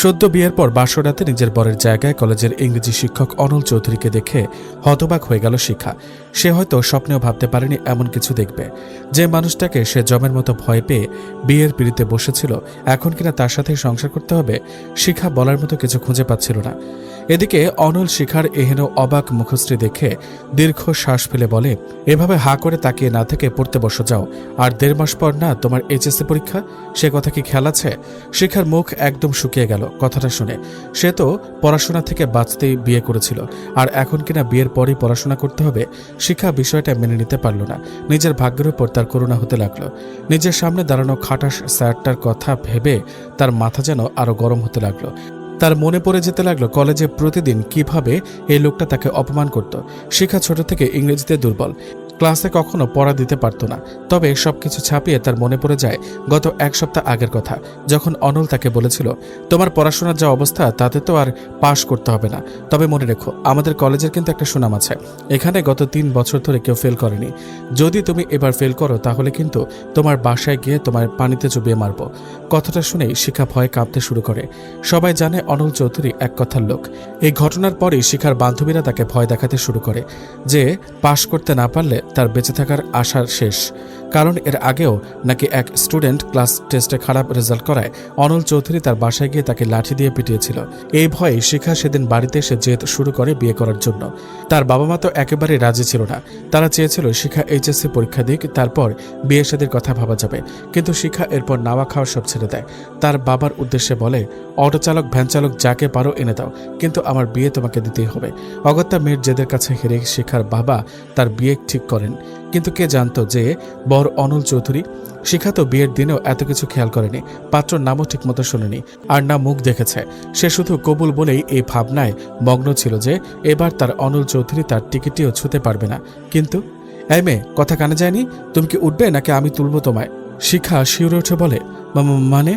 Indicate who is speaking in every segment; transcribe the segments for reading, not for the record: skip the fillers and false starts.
Speaker 1: সদ্য বিয়ের পর বাসরাতে নিজের বরের জায়গায় কলেজের ইংরেজি শিক্ষক অনল চৌধুরীকে দেখে হতবাক হয়ে গেল শিখা। সে হয়তো স্বপ্নেও ভাবতে পারেনি এমন কিছু দেখবে। যে মানুষটাকে সে জমের মতো ভয় পেয়ে বিয়ের পিড়িতে বসেছিল, এখন কিনা তার সাথেই সংসার করতে হবে। শিখা বলার মতো কিছু খুঁজে পাচ্ছিল না। এদিকে অনল শিখার এহেন অবাক মুখশ্রী দেখে দীর্ঘ শ্বাস ফেলে বলে, এভাবে হা করে তাকিয়ে না থেকে পড়তে বসো যাও। আর 1.5 মাস পর না তোমার এইচএসসি পরীক্ষা? সে কথা কি খেয়াল আছে? শিখার মুখ একদম শুকিয়ে গেল কথাটা শুনে। সে তো পড়াশোনা থেকে বাঁচতেই বিয়ে করেছিল, আর এখন কিনা বিয়ের পরই পড়াশোনা করতে হবে। শিখা বিষয়টা মেনে নিতে পারল না। নিজের ভাগ্যের উপর তার করুণা হতে লাগলো। নিজের সামনে দাঁড়ানো খাটাস স্যারটার কথা ভেবে তার মাথা যেন আরো গরম হতে লাগলো। তার মনে পড়ে যেতে লাগলো কলেজে প্রতিদিন কিভাবে এই লোকটা তাকে অপমান করত। শিখা ছোট থেকে ইংরেজিতে দুর্বল, ক্লাসে কখনো পড়া দিতে পারত না। তবে সবকিছু ছাপিয়ে তার মনে পড়ে যায় গত 1 সপ্তাহ আগের কথা, যখন অনল তাকে বলেছিল, তোমার পড়াশোনার যা অবস্থা তাতে তো আর পাশ করতে হবে না, তবে মনে রেখো আমাদের কলেজের কিন্তু একটা সুনাম আছে। এখানে গত 3 বছর ধরে কেউ ফেল করেনি। যদি তুমি এবার ফেল করো তাহলে কিন্তু তোমার বাসায় গিয়ে তোমার পানিতে চুবিয়ে মারব। কথাটা শুনেই শিখা ভয়ে কাঁপতে শুরু করে। সবাই জানে অনল চৌধুরী এক কথার লোক। এই ঘটনার পরেই শিখার বান্ধবীরা তাকে ভয় দেখাতে শুরু করে যে পাশ করতে না পারলে তার বেঁচে থাকার আশার শেষ। কারণ এর আগেও নাকি এক স্টুডেন্ট ক্লাস টেস্টে খারাপ রেজাল্ট করায় অনল চৌধুরী তার বাসায় গিয়ে তাকে লাঠি দিয়ে পিটিয়েছিল। এই ভয়ে শিখা সেদিন বাড়িতে এসে জেদ শুরু করে বিয়ে করার জন্য। তার বাবা মা তো একেবারে রাজি ছিল না। তারা চেয়েছিল শিখা এইচএসসি পরীক্ষা দিক, তারপর বিয়ে শাদীর কথা ভাবা যাবে। কিন্তু শিখা এরপর নাওয়া খাওয়া সব ছেড়ে দেয়। তার বাবার উদ্দেশ্যে বলে, অটো চালক ভ্যান চালক যাকে পারো এনে দাও, কিন্তু আমার বিয়ে তোমাকে দিতেই হবে। অগত্যা মেয়ের জেদের কাছে হেরে শিখার বাবা তার বিয়ে ঠিক করেন। কিন্তু কে জানতো যে বর অনল চৌধুরী? শিখা তো বিয়ের দিনেও এত কিছু খেয়াল করেনি, পাত্রর নামও ঠিকমতো শোনেনি, আর না মুখ দেখেছে। সে শুধু কবুল বলেই এই ভাবনায় মগ্ন ছিল যে এবার তার অনল চৌধুরী তার টিকিটিও ছুঁতে পারবে না। কিন্তু এই মেয়ে, কথা কানে যায়নি? তুমি কি উঠবে নাকি আমি তুলব তোমায়? শিখা শিউরে উঠে বলে, মানে?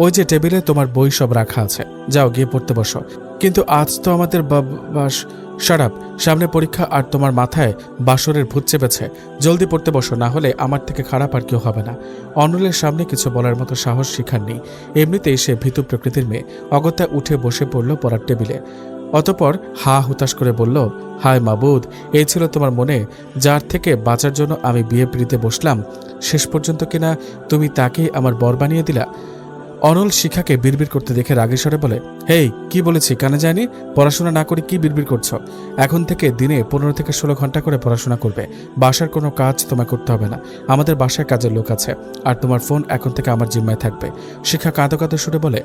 Speaker 1: ওই যে টেবিলে তোমার বই সব রাখা আছে, যাও গিয়ে পড়তে বসো। কিন্তু আজ তো আমাদের শারাপ, সামনে পরীক্ষা আর তোমার মাথায় বাসরের ভূত চেপেছে। জলদি পড়তে বসো, না হলে আমার থেকে খারাপ আর কেউ হবে না। অনলের সামনে কিছু বলার মতো সাহস শিখার নেই। এমনিতেই সে ভীতু প্রকৃতির মেয়ে। অগত্যা উঠে বসে পড়ল পড়ার টেবিলে। অতপর হা হুতাশ করে বলল, হায় মাবুদ, এই ছিল তোমার মনে? যার থেকে বাঁচার জন্য আমি বিয়ে পিড়িতে বসলাম, শেষ পর্যন্ত কিনা তুমি তাকেই আমার বর বানিয়ে দিলা। অনল শিখাকে বিড়বিড় করতে দেখে রাগে স্বরে বলে, হেই, কি বলেছি কানে যায়নি? পড়াশোনা না করে কি বিড়বিড় করছো? এখন থেকে দিনে 15 থেকে 16 ঘন্টা করে পড়াশোনা করবে। বাসার কোনো কাজ তোমায় করতে হবে না। আমাদের বাসায় কাজের লোক আছে, আর তোমার ফোন এখন থেকে আমার জিম্মায় থাকবে। শিখা কাঁদো কাঁদো সুরে বলে,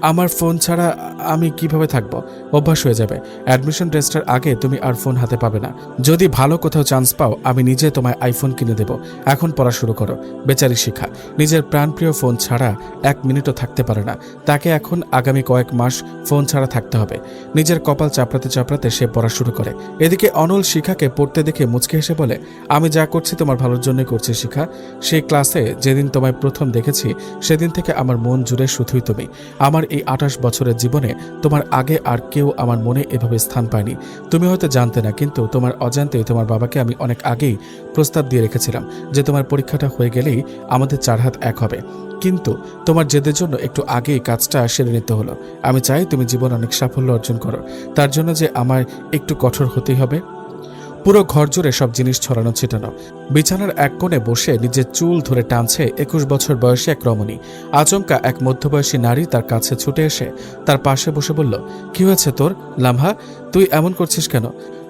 Speaker 1: আমার ফোন ছাড়া আমি কিভাবে থাকবো? অভ্যাস হয়ে যাবে। অ্যাডমিশন টেস্টের আগে তুমি আর ফোন হাতে পাবে না। যদি ভালো কোথাও চান্স পাও আমি নিজে তোমায় আইফোন কিনে দেব। এখন পড়া শুরু করো। বেচারি শিখা নিজের প্রাণপ্রিয় ফোন ছাড়া 1 মিনিটও থাকতে পারে না। তাকে এখন আগামী কয়েক মাস ফোন ছাড়া থাকতে হবে। নিজের কপাল চাপড়াতে চাপড়াতে সে পড়া শুরু করে। এদিকে অনল শিখাকে পড়তে দেখে মুচকে হেসে বলে, আমি যা করছি তোমার ভালোর জন্যই করছি শিখা। সেই ক্লাসে যেদিন তোমায় প্রথম দেখেছি সেদিন থেকে আমার মন জুড়ে শুধুই তুমি। আমার এই 28 বছরের জীবনে তোমার আগে আর কেউ আমার মনে এভাবে স্থান পায়নি। তুমি হয়তো জানতে না, কিন্তু তোমার অজান্তেই তোমার বাবাকে আমি অনেক আগেই প্রস্তাব দিয়ে রেখেছিলাম যে তোমার পরীক্ষাটা হয়ে গেলেই আমাদের 4 হাত এক হবে। কিন্তু তোমার জেদের জন্য একটু আগেই কাজটা সেরে নিতে হলো। আমি চাই তুমি জীবন অনেক সাফল্য অর্জন করো। তার জন্য যে আমায় একটু কঠোর হতেই হবে। পুরো ঘর জুড়ে সব জিনিস ছড়ানো ছিটানো। বিছানার এক কোণে বসে নিজের চুল ধরে টানছে 21 বছর বয়সী এক রমণী। আচমকা এক মধ্যবয়সী নারী তার কাছে ছুটে এসে তার পাশে বসে বলল, কি হয়েছে তোর লামহা? তুই এমন করছিস কেন?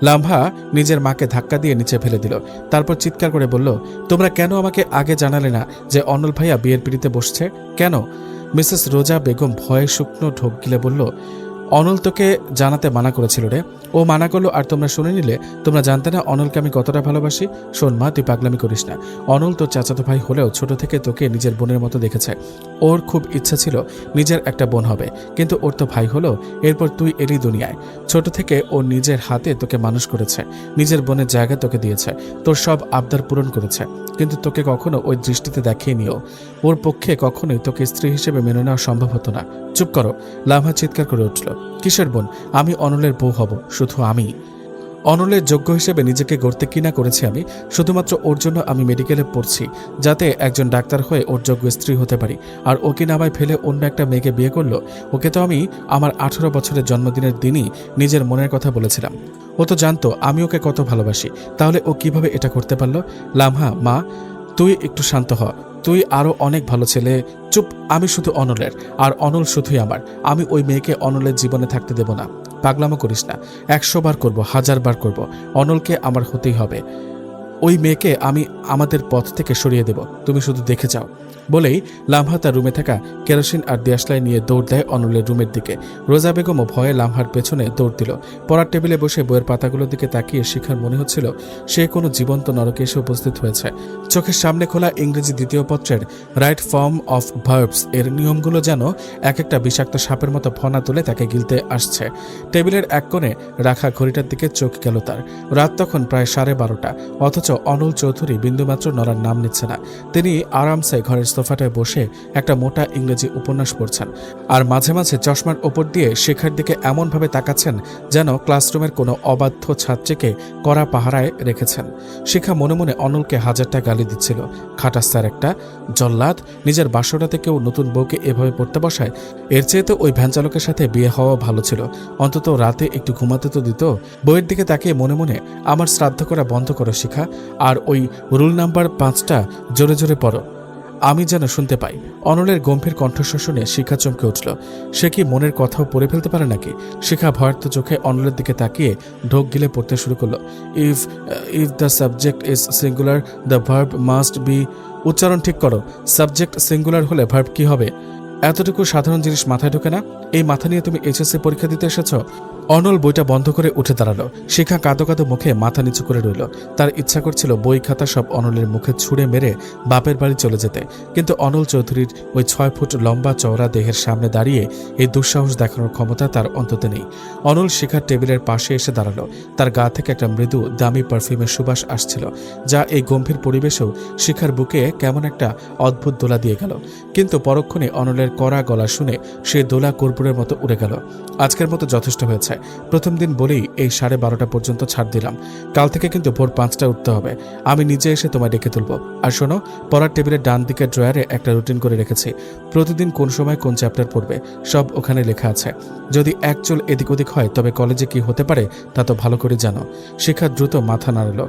Speaker 1: লামহা নিজের মাকে ধাক্কা দিয়ে নিচে ফেলে দিল। তারপর চিৎকার করে বলল, তোমরা কেন আমাকে আগে জানালে না যে অনল ভাইয়া বিয়ের পিড়িতে বসছে? কেন? মিসেস রোজা বেগম ভয়ে শুকনো ঢোক গিলে বলল, অনল তোকে জানাতে মানা করেছিল রে। ও মানা করলো আর তোমরা শুনে নিলে? তোমরা জানতে না অনলকে আমি কতটা ভালোবাসি? শোন মা, তুই পাগলামি করিস না। অনল তোর চাচাতো ভাই হলেও ছোট থেকে তোকে নিজের বোনের মতো দেখেছে। ওর খুব ইচ্ছা ছিল নিজের একটা বোন হবে, কিন্তু ওর তো ভাই হলো। এরপর তুই এরই দুনিয়ায়। ছোট থেকে ও নিজের হাতে তোকে মানুষ করেছে, নিজের বোনের জায়গা তোকে দিয়েছে, তোর সব আবদার পূরণ করেছে, কিন্তু তোকে কখনো ওই দৃষ্টিতে দেখেই নিও। ওর পক্ষে কখনোই তোকে স্ত্রী হিসেবে মেনে নেওয়া সম্ভব হতো না। চুপ করো। লামহা চিৎকার করে উঠল, কিসের বোন? আমি অনলের বউ হব, শুধু আমি। অনলের যোগ্য হিসেবে নিজেকে গড়তে কিনা করেছি আমি। শুধুমাত্র ওর জন্য আমি মেডিকেলে পড়ছি, যাতে একজন ডাক্তার হয়ে ওর যোগ্য স্ত্রী হতে পারি। আর ওকে নামায় ফেলে অন্য একটা মেয়েকে বিয়ে করলো। ওকে তো আমি আমার 18 বছরের জন্মদিনের দিনই নিজের মনের কথা বলেছিলাম। ও তো জানতো আমি ওকে কত ভালোবাসি, তাহলে ও কিভাবে এটা করতে পারলো? লামহা, মা তুই একটু শান্ত হ। তুই আরো অনেক ভালো ছেলে। চুপ, আমি শুধু অনলের, আর অনল শুধুই আমার। আমি ওই মেয়েকে অনলের জীবনে থাকতে দেব না। পাগলামো করিস না। 100 বার করব, 1000 বার করব, অনলকে আমার হতেই হবে। ওই মেয়েকে আমি আমাদের পথ থেকে সরিয়ে দেব, তুমি শুধু দেখে যাও। বলেই লামহা তার রুমে থাকা কেরোসিন আর দিয়াশলাই নিয়ে দৌড় দেয় অনলের রুমের দিকে। রোজা বেগমও ভয়ে লামহার পেছনে দৌড় দিল। পড়ার টেবিলে বসে বইয়ের পাতাগুলোর দিকে তাকিয়ে শিখার মনে হচ্ছিল সে কোনো জীবন্ত নরকে এসে উপস্থিত হয়েছে। চোখের সামনে খোলা ইংরেজি দ্বিতীয় পত্রের রাইট ফর্ম অফ ভার্বস এর নিয়মগুলো যেন এক একটা বিষাক্ত সাপের মতো ফনা তুলে তাকে গিলতে আসছে। টেবিলের এক কোণে রাখা ঘড়িটার দিকে চোখ গেল তার। রাত তখন প্রায় 12:30, অথচ অনল চৌধুরী বিন্দুমাত্র নড়ার নাম নিচ্ছে না। তিনি আরামসে ঘরের সোফাটায় বসে একটা মোটা ইংরেজি উপন্যাস পড়ছেন, আর মাঝে মাঝে চশমার ওপর দিয়ে শিখার দিকে এমনভাবে তাকাচ্ছেন যেন ক্লাসরুমের কোনো অবাধ্য ছাত্রীকে কড়া পাহারায় রেখেছেন। শিখা মনে মনে অনলকে 1000টা গালি দিচ্ছিল। খাটাস্তার একটা জল্লাদ, নিজের বাসরাতে কেউ নতুন বউকে এভাবে পড়তে বসায়। এর চেয়ে তো ওই ভ্যানচালকের সাথে বিয়ে হওয়া ভালো ছিল, অন্তত রাতে একটু ঘুমাতে তো দিত। বইয়ের দিকে তাকিয়ে মনে মনে আমার শ্রাদ্ধ করা বন্ধ করো শিখা, আর ওই রুল নাম্বার 5টা জোরে জোরে পড়ো, আমি যেন শুনতে পাই। অনলের গম্ভীর কণ্ঠস্বর শুনে শিখা চমকে উঠল। সে কি মনের কথাও পড়ে ফেলতে পারে নাকি? শিখা ভয়ার্থ চোখে অনলের দিকে তাকিয়ে ঢোক গিলে পড়তে শুরু করলো। If the subject is singular the verb must be. উচ্চারণ ঠিক করো। সাবজেক্ট সিঙ্গুলার হলে ভার্ব কি হবে? এতটুকু সাধারণ জিনিস মাথায় ঢোকে না? এই মাথা নিয়ে তুমি এইচএসসি পরীক্ষা দিতে এসেছো? অনল বইটা বন্ধ করে উঠে দাঁড়ালো। শিখা কাঁদো কাঁদো মুখে মাথা নিচু করে রইল। তার ইচ্ছা করছিল বই খাতা সব অনলের মুখে ছুঁড়ে মেরে বাপের বাড়ি চলে যেতে, কিন্তু অনল চৌধুরীর ওই 6 ফুট লম্বা চওড়া দেহের সামনে দাঁড়িয়ে এই দুঃসাহস দেখানোর ক্ষমতা তার অন্তত নেই। অনল শিখার টেবিলের পাশে এসে দাঁড়ালো। তার গা থেকে একটা মৃদু দামি পারফিউমের সুবাস আসছিল, যা এই গম্ভীর পরিবেশেও শিখার বুকে কেমন একটা অদ্ভুত দোলা দিয়ে গেল। কিন্তু পরক্ষণে অনলের কড়া গলা শুনে সে দোলা কর্পূরের মতো উড়ে গেল। আজকের মতো যথেষ্ট হয়েছে। প্রথম দিন বলেই এই 12:30 পর্যন্ত ছাড় দিলাম। কাল থেকে কিন্তু ভোর 5টায় উঠতে হবে। আমি নিজে এসে তোমায় ডেকে তুলবো। আর শোনো, পড়ার টেবিলের ডান দিকের ড্রয়ারে একটা রুটিন করে রেখেছি। প্রতিদিন কোন সময় কোন চ্যাপ্টার পড়বে সব ওখানে লেখা আছে। যদি এক চুল এদিক ওদিক হয় তবে কলেজে কি হতে পারে তা তো ভালো করে জানো। শিখা দ্রুত মাথা নাড়ল,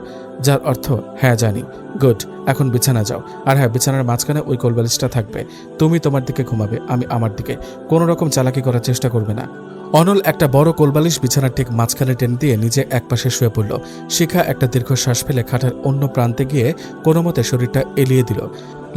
Speaker 1: যার অর্থ হ্যাঁ জানি। গুড, এখন বিছানা যাও। আর হ্যাঁ, বিছানার মাঝখানে ওই কোলবালিশটা থাকবে। তুমি তোমার দিকে ঘুমাবে, আমি আমার দিকে। কোনো রকম চালাকি করার চেষ্টা করবে না। অনল একটা বড় কোলবালিশ বিছানার ঠিক মাঝখানে টেনে দিয়ে নিজে একপাশে শুয়ে পড়ল। শিখা একটা দীর্ঘশ্বাস ফেলে খাটের অন্য প্রান্তে গিয়ে কোনো মতে শরীরটা এলিয়ে দিল।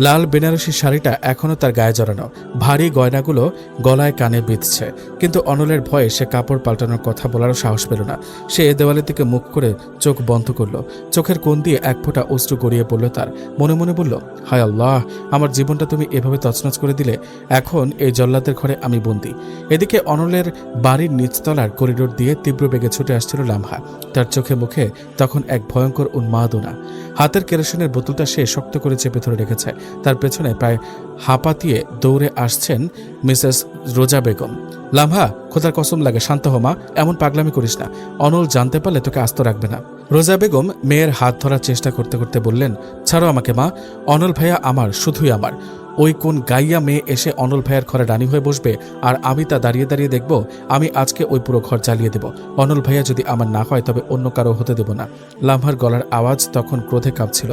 Speaker 1: লাল বেনারসি শাড়িটা এখনও তার গায়ে জড়ানো, ভারী গয়নাগুলো গলায় কানে বিঁধছে, কিন্তু অনলের ভয়ে সে কাপড় পাল্টানোর কথা বলারও সাহস পেল না। সে দেওয়ালের দিকে মুখ করে চোখ বন্ধ করল। চোখের কোণ দিয়ে এক ফোঁটা অশ্রু গড়িয়ে পড়ল তার। মনে মনে বলল, হায় আল্লাহ, আমার জীবনটা তুমি এভাবে তছনছ করে দিলে। এখন এই জল্লাদের ঘরে আমি বন্দী। এদিকে অনলের বাড়ির নিচতলার করিডোর দিয়ে তীব্র বেগে ছুটে আসছিল লামহা। তার চোখে মুখে তখন এক ভয়ঙ্কর উন্মাদনা। হাতের কেরোসিনের বোতলটা সে শক্ত করে চেপে ধরে রেখেছে। তার পেছনে প্রায় হাঁপাতিয়ে দৌড়ে আসছেন মিসেস রোজা বেগম। লামহা, খোদার কসম লাগে, শান্ত হো মা, এমন পাগলামি করিস না। অনল জানতে পারলে তোকে আস্ত রাখবে না। রোজা বেগম মেয়ের হাত ধরার চেষ্টা করতে করতে বললেন, ছাড়ো আমাকে মা। অনল ভাইয়া আমার, শুধুই আমার। ওই কোন গাইয়া মেয়ে এসে অনল ভাইয়ার ঘরে রানী হয়ে বসবে, আর আমি তা দাঁড়িয়ে দাঁড়িয়ে দেখব? আমি আজকে ওই পুরো ঘর জ্বালিয়ে দেব। অনল ভাইয়া যদি আমার না হয় তবে অন্য কারো হতে দেব না। লামহার গলার আওয়াজ তখন ক্রোধে কাঁপছিল।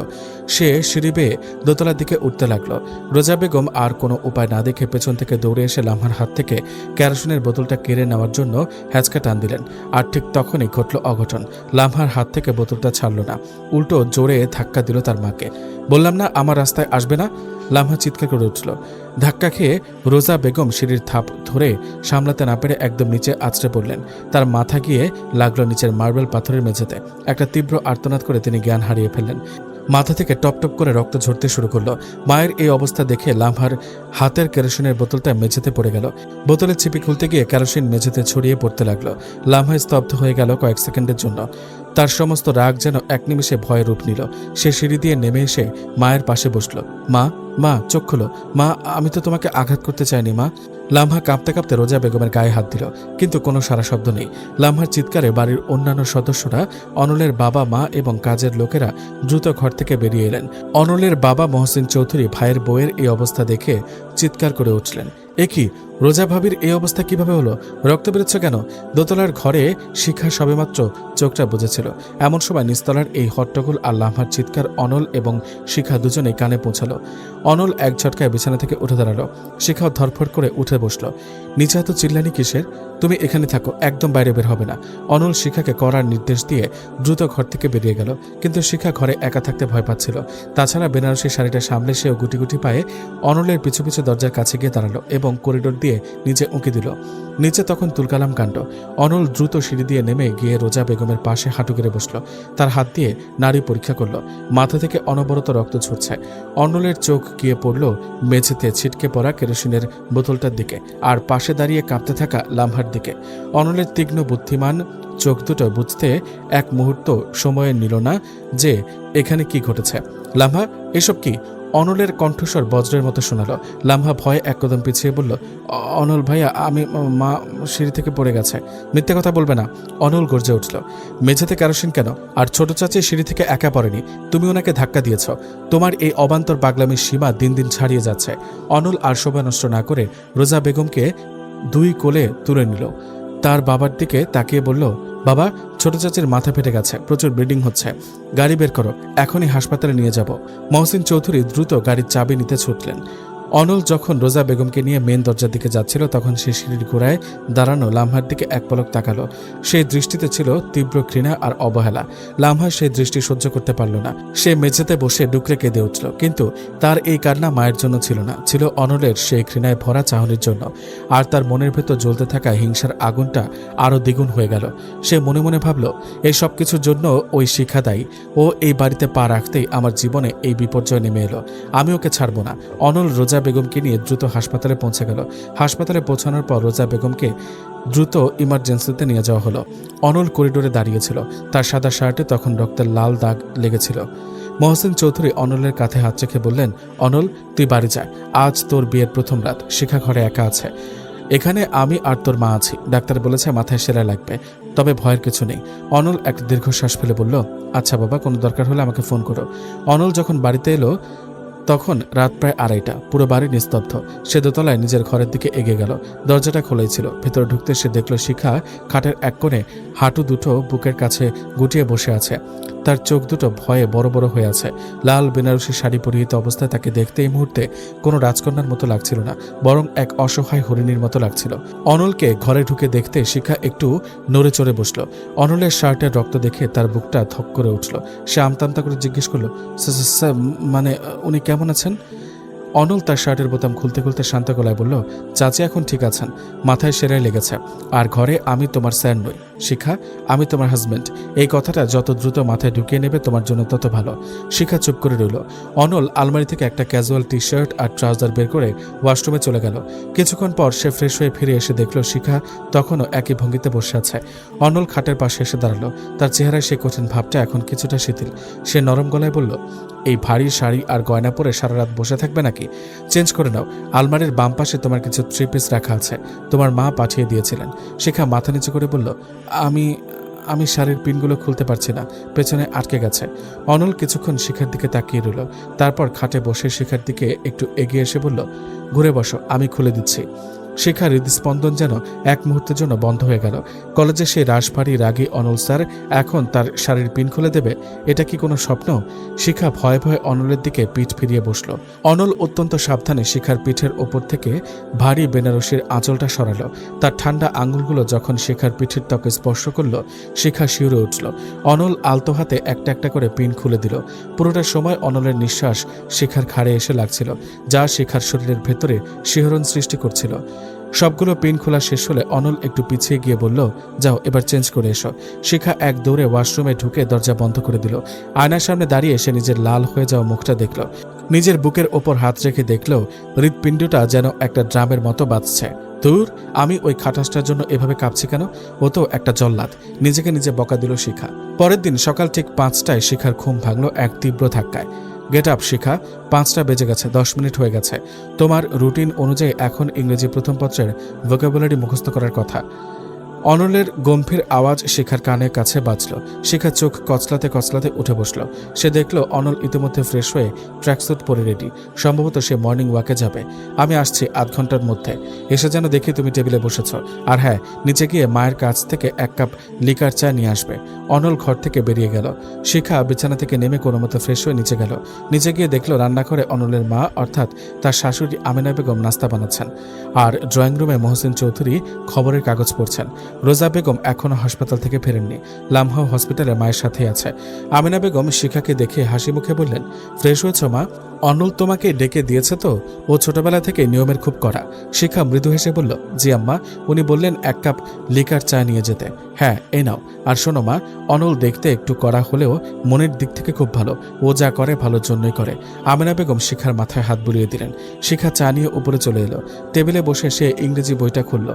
Speaker 1: সে সিঁড়ি বেয়ে দোতলার দিকে উঠতে লাগলো। রোজা বেগম আর কোনো উপায় না দেখে পেছন থেকে দৌড়ে এসে লামহার হাত থেকে কেরোসিনের বোতলটা কেড়ে নেওয়ার জন্য হ্যাঁচকা টান দিলেন। আর ঠিক তখনই ঘটল অঘটন। লামহার হাত থেকে বোতলটা ছাড়ল না, উল্টো জোরে ধাক্কা দিল তার মাকে। বললাম না আমার রাস্তায় আসবে না? লামহা চিৎকার করে উঠল। ধাক্কা খেয়ে রোজা বেগম সিঁড়ির ধাপ ধরে সামলাতে না পেরে একদম নিচে আছড়ে পড়লেন। তার মাথা গিয়ে লাগলো নিচের মার্বেল পাথরের মেঝেতে। একটা তীব্র আর্তনাদ করে তিনি জ্ঞান হারিয়ে ফেললেন। মাথা থেকে টপ টপ করে রক্ত ঝরতে শুরু করলো। মায়ের এই অবস্থা দেখে লামহার হাতের কেরোসিনের বোতলটা মেঝেতে পড়ে গেল। বোতলের ছিপি খুলতে গিয়ে কেরোসিন মেঝেতে ছড়িয়ে পড়তে লাগলো। লামহা স্তব্ধ হয়ে গেল কয়েক সেকেন্ডের জন্য। তার সমস্ত রাগ যেন এক নিমিষে ভয়ে রূপ নিল। সে সিঁড়ি দিয়ে নেমে এসে মায়ের পাশে বসল। মা, মা চোখ খুলো, মা আমি তো তোমাকে আঘাত করতে চাইনি মা। লামহা কাঁপতে কাঁপতে রোজা বেগমের গায়ে হাত দিল, কিন্তু কোনো সারা শব্দ নেই। লামহার চিৎকারে বাড়ির অন্যান্য সদস্যরা, অনলের বাবা মা এবং কাজের লোকেরা দ্রুত ঘর থেকে বেরিয়ে এলেন। অনলের বাবা মহসিন চৌধুরী ভাইয়ের বউয়ের এই অবস্থা দেখে চিৎকার করে উঠলেন, এ কি, রোজা ভাবির এই অবস্থা কিভাবে হলো? রক্ত বেরোচ্ছে কেন? দোতলার ঘরে শিখা সবেমাত্র চোখটা বুঝেছিল। এমন সময় নিচতলার এই হট্টগোল আর লামহার চিৎকার অনল এবং শিখা দুজনেই কানে পৌঁছালো। অনল এক ঝটকায় বিছানা থেকে উঠে দাঁড়ালো। শিখাও ধরফড় করে উঠে বসলো। নিচে এত চিল্লানি কিসের? তুমি এখানে থাকো, একদম বাইরে বের হবে না। অনল শিখাকে করার নির্দেশ দিয়ে দ্রুত ঘর থেকে বেরিয়ে গেল, কিন্তু শিখা ঘরে একা থাকতে ভয় পাচ্ছিল। তাছাড়া বেনারসি শাড়িটা সামলে সেও গুটি গুটি পায়ে অনলের পিছু পিছু দরজার কাছে গিয়ে দাঁড়ালো এবং করিডোর দিয়ে নিচে উঁকি দিল। নিচে তখন তুলকালাম কাণ্ড। অনল দ্রুত সিঁড়ি দিয়ে নেমে গিয়ে রোজা বেগমের পাশে হাঁটু গেড়ে বসল। তার হাত দিয়ে নাড়ি পরীক্ষা করল। মাথা থেকে অনবরত রক্ত ঝরছে। অনলের চোখ গিয়ে পড়ল মেঝেতে ছিটকে পড়া কেরোসিনের বোতলটার দিকে, আর পাশে দাঁড়িয়ে কাঁপতে থাকা লামহার দিকে। অনলের তীক্ষ্ণ বুদ্ধিমান চোখ দুটো বুঝতে এক মুহূর্ত সময় নিল না যে এখানে কি ঘটেছে। লামহা, এসব কি? অনলের কণ্ঠস্বর বজ্রের মতো শোনালো। লামহা ভয়ে এক কদম পিছিয়ে বলল, অনল ভাইয়া, আমি মা সিঁড়ি থেকে পড়ে গেছে। মিথ্যে কথা বলবে না। অনল গর্জে উঠল, মেঝেতে কেরোসিন কেন? আর ছোট চাচি সিঁড়ি থেকে একা পড়েনি, তুমি ওনাকে ধাক্কা দিয়েছ। তোমার এই অবান্তর পাগলামির সীমা দিন দিন ছাড়িয়ে যাচ্ছে। অনল আর সময় নষ্ট না করে রোজা বেগমকে দুই কোলে তুলে নিল। তার বাবার দিকে তাকিয়ে বলল, বাবা, ছোট চাচির মাথা ফেটে গেছে, প্রচুর ব্লিডিং হচ্ছে, গাড়ি বের করো, এখনই হাসপাতালে নিয়ে যাব। মহসিন চৌধুরী দ্রুত গাড়ির চাবি নিতে ছুটলেন। অনল যখন রোজা বেগমকে নিয়ে মেন দরজার দিকে যাচ্ছিল, তখন সে সিঁড়ির ঘোড়ায় দাঁড়ানো লামহার দিকে এক পলক তাকালো। সেই দৃষ্টিতে ছিল তীব্র ঘৃণা আর অবহেলা। লামহা সেই দৃষ্টি সহ্য করতে পারল না। সে মেঝেতে বসে ডুকরে কেঁদে উঠল, কিন্তু তার এই কান্না মায়ের জন্য ছিল না, ছিল অনলের সেই ঘৃণায় ভরা চাহনির জন্য। আর তার মনের ভেতর জ্বলতে থাকা হিংসার আগুনটা আরও দ্বিগুণ হয়ে গেল। সে মনে মনে ভাবল, এই সব কিছুর জন্য ওই শিখা দায়ী। ও এই বাড়িতে পা রাখতেই আমার জীবনে এই বিপর্যয় নেমে এলো। আমি ওকে ছাড়ব না। অনল রোজা বেগমকে নিয়ে দ্রুত হাসপাতালে পৌঁছে গেল। হাসপাতালে পৌঁছানোর পর রোজা বেগমকে দ্রুত ইমার্জেন্সিতে নিয়ে যাওয়া হলো। অনল করিডোরে দাঁড়িয়েছিল। তার সাদা শার্টে তখন রক্তের লাল দাগ লেগেছিল। মহসিন চৌধুরী অনলের কাঁধে হাত রেখে বললেন, অনল, তুই বাড়ি যা, আজ তোর বিয়ের প্রথম রাত। শিখা ঘরে একা আছে। এখানে আমি আর তোর মা আছি। ডাক্তার বলেছে মাথায় সেলাই লাগবে, তবে ভয়ের কিছু নেই। অনল এক দীর্ঘশ্বাস ফেলে বলল, আচ্ছা বাবা, কোনো দরকার হলে আমাকে ফোন করো। অনল যখন বাড়িতে এলো তখন রাত প্রায় 2:30। পুরো বাড়ি নিস্তব্ধ। সে দোতলায় নিজের ঘরের দিকে এগিয়ে গেল। দরজাটা খোলাই ছিল। ভেতরে ঢুকতে সে দেখল শিখা খাটের এক কোণে হাঁটু দুটো বুকের কাছে গুটিয়ে বসে আছে। তার চোখ দুটো ভয়ে বড় বড় হয়ে আছে। লাল বেনারসি শাড়ি পরিহিত অবস্থায় তাকে দেখতে এই মুহূর্তে কোনো রাজকন্যার মতো লাগছিল না, বরং এক অসহায় হরিণীর মতো লাগছিল। অনলকে ঘরে ঢুকে দেখতে শিখা একটু নড়ে চড়ে বসল। অনলের শার্টের রক্ত দেখে তার বুকটা ধক করে উঠল। সে আমতামতা করে জিজ্ঞেস করলো, স্যার, মানে উনি কেমন আছেন? অনল তার শার্টের বোতাম খুলতে খুলতে শান্ত গলায় বলল, চাচি এখন ঠিক আছেন, মাথায় সেলাই লেগেছে। আর ঘরে আমি তোমার স্যার নই শিখা, আমি তোমার হাজব্যান্ড। এই কথাটা যত দ্রুত মাথায় ঢুকিয়ে নেবে তোমার জন্য তত ভালো। শিখা চুপ করে রইল। অনল আলমারি থেকে একটা ক্যাজুয়াল টি শার্ট আর ট্রাউজার বের করে ওয়াশরুমে চলে গেল। কিছুক্ষণ পর সে ফ্রেশ হয়ে ফিরে এসে দেখল শিখা তখনও একই ভঙ্গিতে বসে আছে। অনল খাটের পাশে এসে দাঁড়ালো। তার চেহারায় সেই কঠিন ভাবটা এখন কিছুটা শিথিল। সে নরম গলায় বলল, এই ভারী শাড়ি আর গয়না পরে সারা রাত বসে থাকবে নাকি? চেঞ্জ করে নাও। আলমারির বাম পাশে তোমার কিছু 3 পিস রাখা আছে, তোমার মা পাঠিয়ে দিয়েছিলেন। শিখা মাথা নিচু করে বলল, আমি শাড়ির পিনগুলো খুলতে পারছি না, পেছনে আটকে গেছে। অনল কিছুক্ষণ শিখার দিকে তাকিয়ে রইল। তারপর খাটে বসে শিখার দিকে একটু এগিয়ে এসে বলল, ঘুরে বসো, আমি খুলে দিচ্ছি। শিখার হৃদস্পন্দন যেন এক মুহূর্তের জন্য বন্ধ হয়ে গেল। কলেজে সেই রাশভারী রাগী অনল স্যার এখন তার শাড়ির পিন খুলে দেবে? এটা কি কোনো স্বপ্ন? শিখা ভয়ে ভয়ে অনলের দিকে পিঠ ফিরিয়ে বসল। অনল অত্যন্ত সাবধানে শিখার পিঠের ওপর থেকে ভারী বেনারসির আঁচলটা সরালো। তার ঠান্ডা আঙুলগুলো যখন শিখার পিঠের ত্বকে স্পর্শ করল, শিখা শিউরে উঠল। অনল আলতো হাতে একটা একটা করে পিন খুলে দিল। পুরোটা সময় অনলের নিঃশ্বাস শিখার ঘাড়ে এসে লাগছিল, যা শিখার শরীরের ভেতরে শিহরণ সৃষ্টি করছিল। সবগুলো পিন খোলা শেষ হলে অনল একটু পিছিয়ে গিয়ে বলল, যাও এবার চেঞ্জ করে এসো। শিখা এক দৌড়ে ওয়াশরুমে ঢুকে দরজা বন্ধ করে দিল। আয়নার সামনে দাঁড়িয়ে সে নিজের লাল হয়ে যাওয়া মুখটা দেখল। নিজের বুকের ওপর হাত রেখে দেখল হৃৎপিণ্ডটা যেন একটা ড্রামের মতো বাজছে। দূর, আমি ওই খাটাসটার জন্য এভাবে কাঁপছি কেন? ও তো একটা জল্লাদ। নিজেকে নিজে বকা দিল শিখা। পরের দিন সকাল ঠিক 5টায় শিখার ঘুম ভাঙল এক তীব্র ধাক্কায়। গেট আপ শিখা, 5টা বেজে গেছে, 10 মিনিট হয়ে গেছে। তোমার রুটিন অনুযায়ী এখন ইংরেজি প্রথম পত্রের ভোকাবুলারি মুখস্থ করার কথা। অনলের গম্ভীর আওয়াজ শিখার কানের কাছে বাজল। শিখা চোখ কচলাতে কচলাতে উঠে বসল। সে দেখল অনল ইতিমধ্যে ফ্রেশ হয়ে ট্র্যাকস্যুট পরে রেডি। সম্ভবত সে মর্নিং ওয়াকে যাবে। আমি আসছি 8 ঘন্টার মধ্যে। এসে যেন দেখি তুমি টেবিলে বসেছ। আর হ্যাঁ, নিচে গিয়ে মায়ের কাছ থেকে 1 কাপ লিকার চা নিয়ে আসবে। অনল ঘর থেকে বেরিয়ে গেল। শিখা বিছানা থেকে নেমে কোনো মতো ফ্রেশ হয়ে নিচে গেল। নিচে গিয়ে দেখল রান্নাঘরে অনলের মা অর্থাৎ তার শাশুড়ি আমিনা বেগম নাস্তা বানাচ্ছেন, আর ড্রয়িং রুমে মহসিন চৌধুরী খবরের কাগজ পড়ছেন। রোজা বেগম এখনও হাসপাতাল থেকে ফেরেননি। লামহাও হসপিটালে মায়ের সাথেই আছে। আমিনা বেগম শিখাকে দেখে হাসি মুখে বললেন, ফ্রেশ হয়েছ মা? অনল তোমাকে ডেকে দিয়েছে তো? ও ছোটবেলা থেকে নিয়মের খুব কড়া। শিখা মৃদু হেসে বলল, জি আম্মা, উনি বললেন 1 কাপ লিকার চা নিয়ে যেতে। হ্যাঁ, এই নাও। আর শোনো মা, অনল দেখতে একটু কড়া হলেও মনের দিক থেকে খুব ভালো। ও যা করে ভালোর জন্যই করে। আমিনা বেগম শিখার মাথায় হাত বুলিয়ে দিলেন। শিখা চা নিয়ে উপরে চলে এলো। টেবিলে বসে সে ইংরেজি বইটা খুলল,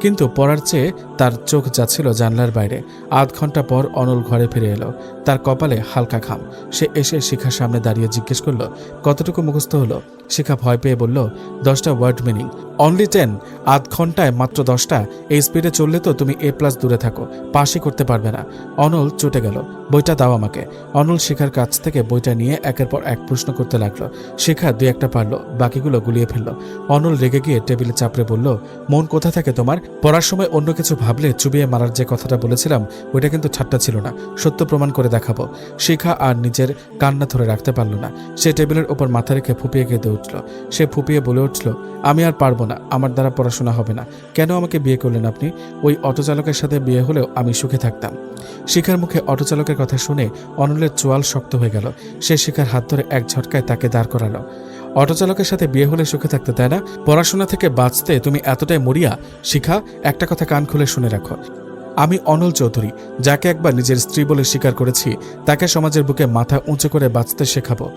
Speaker 1: কিন্তু পড়ার চেয়ে তার চোখ যাচ্ছিল জানলার বাইরে। 8 ঘন্টা পর অনল ঘরে ফিরে এলো। তার কপালে হালকা ঘাম। সে এসে শিখার সামনে দাঁড়িয়ে জিজ্ঞেস করল, কতটুকু মুখস্থ হলো? শিখা ভয় পেয়ে বলল, 10টা ওয়ার্ড মিনিং। অনলি 10? 8 ঘন্টায় মাত্র 10টা? এই স্পিডে চললে তো তুমি A+ দূরে থাকো, পাশই করতে পারবে না। অনল চটে গেল। বইটা দাও আমাকে। অনল শিখার কাছ থেকে বইটা নিয়ে একের পর এক প্রশ্ন করতে লাগলো। শিখা 2-1টা পারল, বাকিগুলো গুলিয়ে ফেলল। অনল রেগে গিয়ে টেবিলে চাপড়ে বলল, মন কোথা থাকে তোমার? পড়ার সময় অন্য কিছু ভাবলে চুবিয়ে মারার যে কথাটা বলেছিলাম ওইটা কিন্তু ঠাট্টা ছিল না, সত্য প্রমাণ করে দেখাবো। শিখা আর নিজের কান্না ধরে রাখতে পারল না। সে টেবিলের ওপর মাথা রেখে ফুপিয়ে কেঁদে উঠল। সে ফুপিয়ে বলে উঠল, আমি আর পারবো না, আমার দ্বারা পড়াশোনা হবে না। কেন আমাকে বিয়ে করলেন আপনি? ওই অটোচালকের সাথে বিয়ে হলেও আমি সুখে থাকতাম। শিখার মুখে অটোচালকের কথা শুনে অনলের চোয়াল শক্ত হয়ে গেল। সে শিখার হাত ধরে এক ঝটকায় তাকে দাঁড় করালো। অটোচালকের সাথে বিয়ে হলে সুখে থাকতে, তাই না? পড়াশোনা থেকে বাঁচতে তুমি এতটাই মরিয়া? শিখা, একটা কথা কান খুলে শুনে রাখো। আমি অনল চৌধুরী, যাকে একবার নিজের স্ত্রী বলে স্বীকার করেছি, তাকে সমাজের বুকে মাথা উঁচু করে বাঁচতে শেখাবো।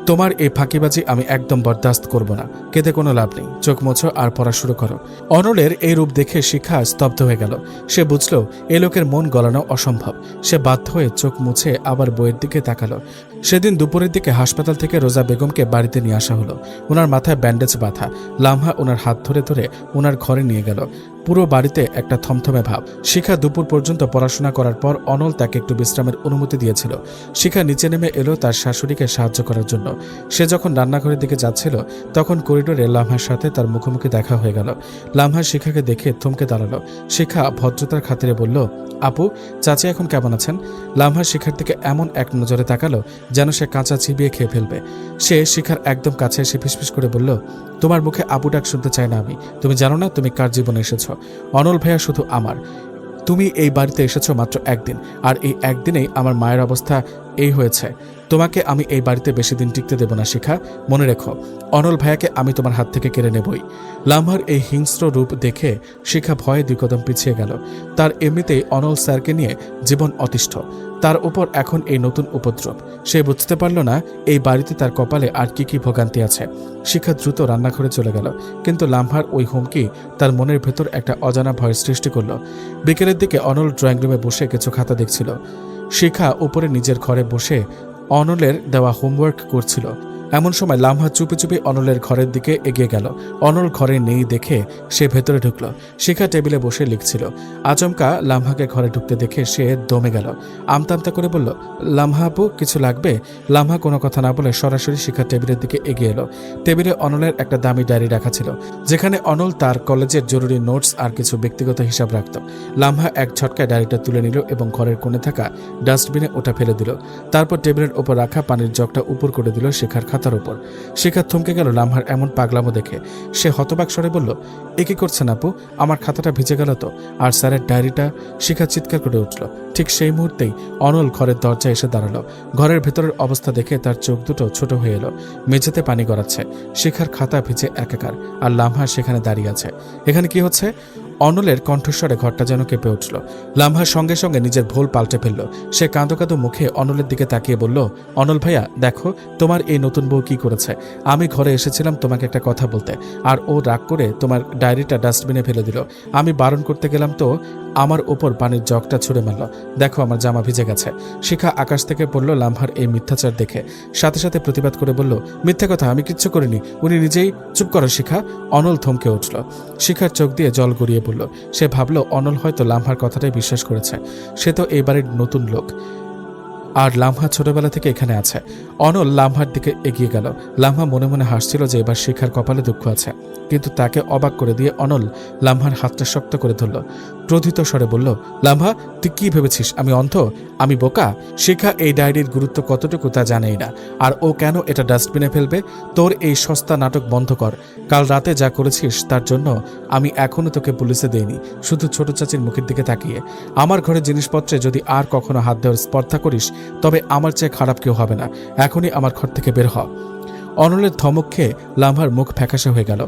Speaker 1: তোমার এই ফাঁকিবাজি আমি একদম বরদাস্ত করব না। কেঁদে কোনো লাভ নেই, চোখ মোছো আর পড়া শুরু করো। অনলের এই রূপ দেখে শিখা স্তব্ধ হয়ে গেল। সে বুঝল এ লোকের মন গলানো অসম্ভব। সে বাধ্য হয়ে চোখ মুছে আবার বইয়ের দিকে তাকালো। সেদিন দুপুরের দিকে হাসপাতাল থেকে রোজা বেগমকে বাড়িতে নিয়ে আসা হলো। ওনার মাথায় ব্যান্ডেজ বাঁধা। লামহা ওনার হাত ধরে ধরে ওনার ঘরে নিয়ে গেল। পুরো বাড়িতে একটা থমথমে ভাব। শিখা দুপুর পর্যন্ত পড়াশোনা করার পর অনল তাকে একটু বিশ্রামের অনুমতি দিয়েছিল। শিখা নিচে নেমে এলো তার শাশুড়িকে সাহায্য করার জন্য। সে যখন রান্নাঘরের দিকে যাচ্ছিল তখন করিডোরে লামহার সাথে তার মুখোমুখি দেখা হয়ে গেল। লামহা শিখাকে দেখে থমকে দাঁড়ালো। শিখা ভদ্রতার খাতিরে বলল, আপু, চাচি এখন কেমন আছেন? লামহা শিখার দিকে এমন এক নজরে তাকালো যেন সে কাঁচা চিবিয়ে খেয়ে ফেলবে। সে শিখার একদম কাছে এসে ফিসফিস করে বলল, তোমার মুখে আপু ডাক শুনতে চাই না আমি। তুমি জানো না তুমি কার জীবনে এসেছ? অনল ভাইয়া শুধু আমার। তুমি এই বাড়িতে এসেছো মাত্র 1 দিন, আর এই 1 দিনেই আমার মায়ের অবস্থা এই হয়েছে। তোমাকে আমি এই বাড়িতে বেশি দিন টিকতে দেব না শিখা, মনে রেখো। অনল ভাইয়াকে আমি তোমার হাত থেকে কেড়ে নেবই। লামহার এই হিংস্র রূপ দেখে শিখা ভয়ে 2 কদম পিছিয়ে গেল। তার এমনিতেই অনল স্যারকে নিয়ে জীবন অতিষ্ঠ, তার উপর এখন এই নতুন উপদ্রব। সে বুঝতে পারল না এই বাড়িতে তার কপালে আর কি কি ভোগান্তি আছে। শিখা দ্রুত রান্নাঘরে চলে গেল, কিন্তু লামহার ওই হুমকি তার মনের ভেতর একটা অজানা ভয়ের সৃষ্টি করল। বিকেলের দিকে অনল ড্রয়িং রুমে বসে কিছু খাতা দেখছিল। শিখা উপরে নিজের ঘরে বসে অনলের দেওয়া হোমওয়ার্ক করছিল। এমন সময় লামহা চুপি চুপি অনলের ঘরের দিকে এগিয়ে গেল। অনল ঘরে নেই দেখে সে ভেতরে ঢুকল। শিখা টেবিলে বসে লিখছিল। আচমকা লামহাকে ঘরে ঢুকতে দেখে সে দমে গেল। আমতা আমতা করে বলল, লামহা আপু, কিছু লাগবে? লামহা কোনো কথা না বলে সরাসরি শিখা টেবিলের দিকে এগিয়ে এলো। টেবিলে অনলের একটা দামি ডায়েরি রাখা ছিল, যেখানে অনল তার কলেজের জরুরি নোটস আর কিছু ব্যক্তিগত হিসাব রাখত। লামহা এক ঝটকায় ডায়েরিটা তুলে নিল এবং ঘরের কোণে থাকা ডাস্টবিনে ওটা ফেলে দিল। তারপর টেবিলের ওপর রাখা পানির জগটা উপর করে দিল শিখার খাতার উপর। শিখা থমকে গেল লামহার এমন পাগলামো দেখে। সে হতবাক স্বরে বলল, এ কি করছেন আপু? আমার খাতাটা ভিজে গেল তো, আর স্যারের ডায়েরিটা? শিখা চিৎকার করে উঠল। ঠিক সেই মুহূর্তেই অনল ঘরের দরজায় এসে দাঁড়ালো। ঘরের ভেতরের অবস্থা দেখে তার চোখ দুটো ছোট হয়ে এলো। মেঝেতে পানি গড়াচ্ছে, শিখার খাতা ভিজে একাকার, আর লামহা সেখানে দাঁড়িয়ে আছে। এখানে কি হচ্ছে? অনলের কণ্ঠস্বরে ঘরটা যেন কেঁপে উঠল। লামহার সঙ্গে সঙ্গে নিজের ভুল পাল্টে ফেলল। সে কাঁদো কাঁদো মুখে অনলের দিকে তাকিয়ে বলল, অনল ভাইয়া, দেখো, তোমার এই নতুন বউ কি করেছে? আমি ঘরে এসেছিলাম তোমাকে একটা কথা বলতে, আর ও রাগ করে তোমার ডায়েরিটা ডাস্টবিনে ফেলে দিল। আমি বারণ করতে গেলাম তো আমার ওপর পানির জগটা ছুঁড়ে মারল। দেখো আমার জামা ভিজে গেছে। শিখা আকাশ থেকে পড়ল লামহার এই মিথ্যাচার দেখে, সাথে সাথে প্রতিবাদ করে বলল, মিথ্যা কথা, আমি কিচ্ছু করিনি, উনি নিজেই। চুপ করো শিখা। অনল থমকে উঠল। শিখার চোখ দিয়ে জল গড়িয়ে পড়ল। সে ভাবল অনল হয়তো লামহার কথাটাই বিশ্বাস করেছে। সে তো এই বাড়ির নতুন লোক, আর লামহা ছোটবেলা থেকে এখানে আছে। অনল লামহার দিকে এগিয়ে গেল। লামহা মনে মনে হাসছিল যে এবার শিখার কপালে দুঃখ আছে, কিন্তু তাকে অবাক করে দিয়ে অনল লামহার হাতটা শক্ত করে ধরল। ক্রোধিত স্বরে বলল, লামহা, তুই কি ভেবেছিস আমি অন্ধ? আমি বোকা? শিখা এই ডায়েরির গুরুত্ব কতটুকু তা জানেই না, আর ও কেন এটা ডাস্টবিনে ফেলবে? তোর এই সস্তা নাটক বন্ধ কর। কাল রাতে যা করেছিস তার জন্য আমি এখনো তোকে পুলিশে দেইনি, শুধু ছোট চাচির মুখের দিকে তাকিয়ে। আমার ঘরের জিনিসপত্রে যদি আর কখনো হাত দেওয়ার স্পর্ধা করিস তবে আমার চেয়ে খারাপ কেউ হবে না। এখনই আমার ঘর থেকে বের হ। অনলের ধমক খেয়ে লামহার মুখ ফ্যাকাশে হয়ে গেল।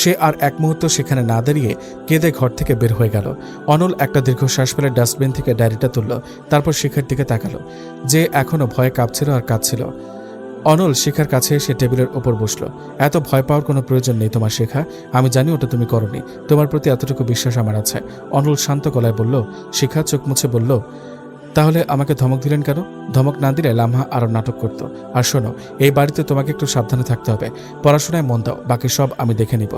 Speaker 1: সে আর এক মুহূর্ত সেখানে না দাঁড়িয়ে কেঁদে ঘর থেকে বের হয়ে গেল। অনল একটা দীর্ঘশ্বাস ফেলে ডাস্টবিন থেকে ডায়েরিটা তুলল, তারপর শিখার দিকে তাকালো, যে এখনো ভয়ে কাঁপছিল আর কাঁদছিল। অনল শিখার কাছে এসে টেবিলের ওপর বসলো। এত ভয় পাওয়ার কোনো প্রয়োজন নেই তোমার শিখা, আমি জানি ওটা তুমি করনি, তোমার প্রতি এতটুকু বিশ্বাস আমার আছে। অনল শান্ত গলায় বলল। শিখা চোখ মুছে বলল, তাহলে আমাকে ধমক দিলেন কেন? ধমক না দিলে লামহা আরো নাটক করত। আর শোনো, এই বাড়িতে তোমাকে একটু সাবধানে থাকতে হবে, পড়াশোনায় মন দাও, বাকি সব আমি দেখে নিব।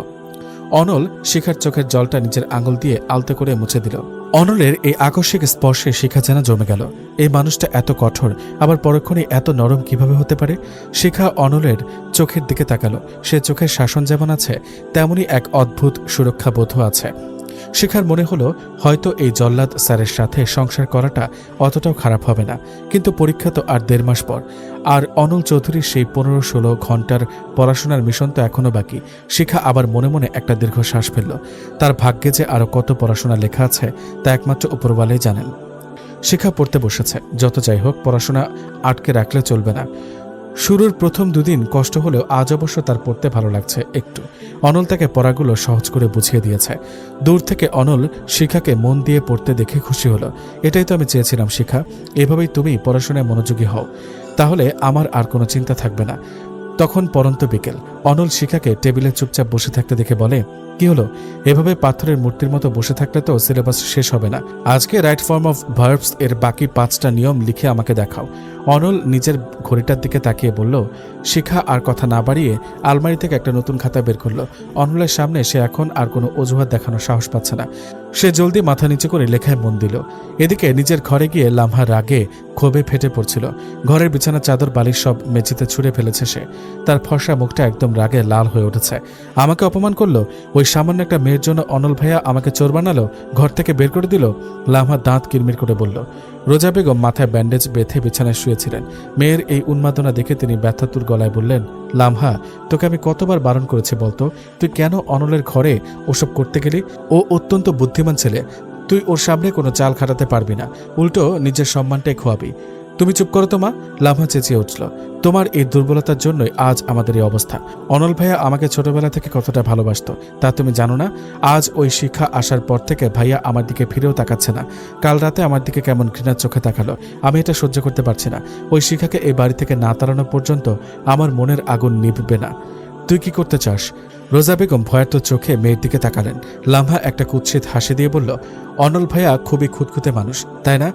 Speaker 1: অনল শিখার চোখের জলটা নিজের আঙুল দিয়ে আলতো করে মুছে দিল। অনলের এই আকস্মিক স্পর্শে শিখা যেন জমে গেল। এই মানুষটা এত কঠোর, আবার পরক্ষণে এত নরম কিভাবে হতে পারে? শিখা অনলের চোখের দিকে তাকালো। সে চোখের শাসন যেমন আছে, তেমনই এক অদ্ভুত সুরক্ষা বোধও আছে। শিখার মনে হলো হয়তো এই জল্লাদ স্যারের সাথে সংসার করাটা অতটাও খারাপ হবে না, কিন্তু পরীক্ষা তো আর 1.5 মাস পর, আর অনল চৌধুরীর সেই 15-16 ঘন্টার পড়াশোনার মিশন তো এখনো বাকি। শিখা আবার মনে মনে একটা দীর্ঘশ্বাস ফেলল। তার ভাগ্যে যে আরো কত পড়াশোনা লেখা আছে তা একমাত্র উপরওয়ালাই জানেন। শিখা পড়তে বসেছে। যত যাই হোক, পড়াশোনা আটকে রাখলে চলবে না। শুরুর প্রথম 2 দিন কষ্ট হলেও আজ অবশ্য তার পড়তে ভালো লাগছে একটু। অনল তাকে পড়াগুলো সহজ করে বুঝিয়ে দিয়েছে। দূর থেকে অনল শিখাকে মন দিয়ে পড়তে দেখে খুশি হলো। এটাই তো আমি চেয়েছিলাম শিখা, এভাবেই তুমি পড়াশোনায় মনোযোগী হও, তাহলে আমার আর কোনো চিন্তা থাকবে না। তখন পরন্ত বিকেল। অনল শিখাকে টেবিলে চুপচাপ বসে থাকতে দেখে বলে, কি হলো? এভাবে পাথরের মূর্তির মতো বসে থাকলে তো সিলেবাস শেষ হবে না। আজকে রাইট ফর্ম অফ ভার্বস এর বাকি 5টা নিয়ম লিখে আমাকে দেখাও। অনল নিজের ঘড়িটার দিকে তাকিয়ে বলল। শিখা আর কথা না বাড়িয়ে আলমারি থেকে একটা নতুন খাতা বের করলো। অনলের সামনে সে এখন আর কোনো অজুহাত দেখানোর সাহস পাচ্ছে না। সে জলদি মাথা নিচু করে লেখায় মন দিল। এদিকে নিজের ঘরে গিয়ে লামহা রাগে ক্ষোভে ফেটে পড়ছিল। ঘরের বিছানার চাদর বালিশ সব মেঝেতে ছুঁড়ে ফেলেছে সে। তার ফর্সা মুখটা একদম রাগে লাল হয়ে উঠেছে। আমাকে অপমান করলো, ওই সামান্য একটা মেয়ের জন্য অনল ভাইয়া আমাকে চোর বানালো, ঘর থেকে বের করে দিল। লামহা দাঁত কিরমির করে বলল। রোজা বেগম মাথায় ব্যান্ডেজ বেঁধে বিছানায় শুয়েছিলেন। মেয়ের এই উন্মাদনা দেখে তিনি ব্যথাতুর গলায় বললেন, লামহা, তোকে আমি কতবার বারণ করেছি বলতো, তুই কেন অনলের ঘরে ওসব করতে গেলি? ও অত্যন্ত বুদ্ধিমান ছেলে, তুই ওর সামনে কোনো চাল খাটাতে পারবি না, উল্টো নিজের সম্মানটাই খোয়াবি। তুমি চুপ করো তো মা, লামহা চেঁচিয়ে উঠল। তোমার এই দুর্বলতার জন্যই আজ আমাদের এই অবস্থা। অনল ভাইয়া আমাকে ছোটবেলা থেকে কতটা ভালোবাসতো তা তুমি জানো না? আজ ওই শিক্ষা আসার পর থেকে ভাইয়া আমার দিকে ফিরেও তাকাচ্ছে না। কাল রাতে আমার দিকে কেমন ঘৃণার চোখে তাকালো। আমি এটা সহ্য করতে পারছি না। ওই শিখাকে এই বাড়ি থেকে না তাড়ানো পর্যন্ত আমার মনের আগুন নিভবে না। তুই কি করতে চাস? রোজা বেগম ভয়ার্ত চোখে মেয়ের দিকে তাকালেন। লামহা একটা কুৎসিত হাসি দিয়ে বলল, অনল ভাইয়া খুবই খুঁতখুঁতে মানুষ, তাই না?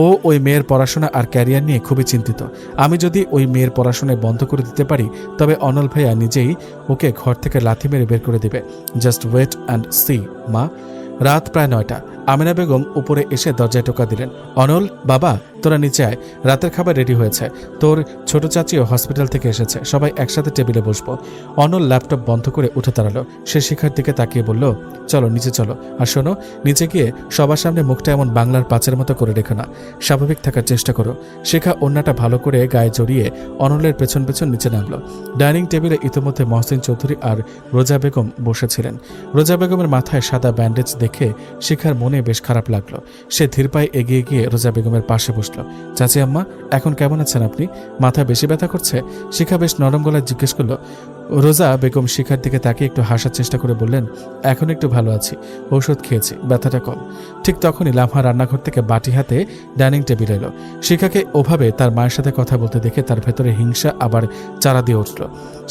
Speaker 1: ও ওই মেয়ের পড়াশোনা আর ক্যারিয়ার নিয়ে খুবই চিন্তিত। আমি যদি ওই মেয়ের পড়াশোনায় বন্ধ করে দিতে পারি তবে অনল ভাইয়া নিজেই ওকে ঘর থেকে লাথি মেরে বের করে দেবে। জাস্ট ওয়েট অ্যান্ড সি মা। রাত প্রায় 9টা। আমিনা বেগম উপরে এসে দরজায় টোকা দিলেন। অনল, বাবা, তোরা নিচে আয়, রাতের খাবার রেডি হয়েছে। তোর ছোট চাচিও হসপিটাল থেকে এসেছে, সবাই একসাথে টেবিলে বসবো। অনল ল্যাপটপ বন্ধ করে উঠে দাঁড়ালো। সে শিখার দিকে তাকিয়ে বলল, চলো নিচে চলো। আর শোনো, নিচে গিয়ে সবার সামনে মুখটা এমন বাংলার পাঁচের মতো করে রেখো না, স্বাভাবিক থাকার চেষ্টা করো। শিখা ওড়নাটা ভালো করে গায়ে জড়িয়ে অনলের পেছন পেছন নিচে নামলো। ডাইনিং টেবিলে ইতিমধ্যে মহসিন চৌধুরী আর রোজা বেগম বসেছিলেন। রোজা বেগমের মাথায় সাদা ব্যান্ডেজ দেখে শিখার মনে বেশ খারাপ লাগলো। সে ধীর পায়ে এগিয়ে গিয়ে রোজা বেগমের পাশে বসলো। চাচি আম্মা, এখন কেমন আছেন আপনি? মাথা বেশি ব্যথা করছে? শিখা বেশ নরম গলায় জিজ্ঞেস করলো। রোজা বেগম শিখার দিকে তাকিয়ে একটু হাসার চেষ্টা করে বললেন, এখন একটু ভালো আছি, ঔষধ খেয়েছি, ব্যথাটা কম। ঠিক তখনই লামহা রান্নাঘর থেকে বাটি হাতে ডাইনিং টেবিল এলো। শিখাকে ওভাবে তার মায়ের সাথে কথা বলতে দেখে তার ভেতরে হিংসা আবার চারা দিয়ে উঠল।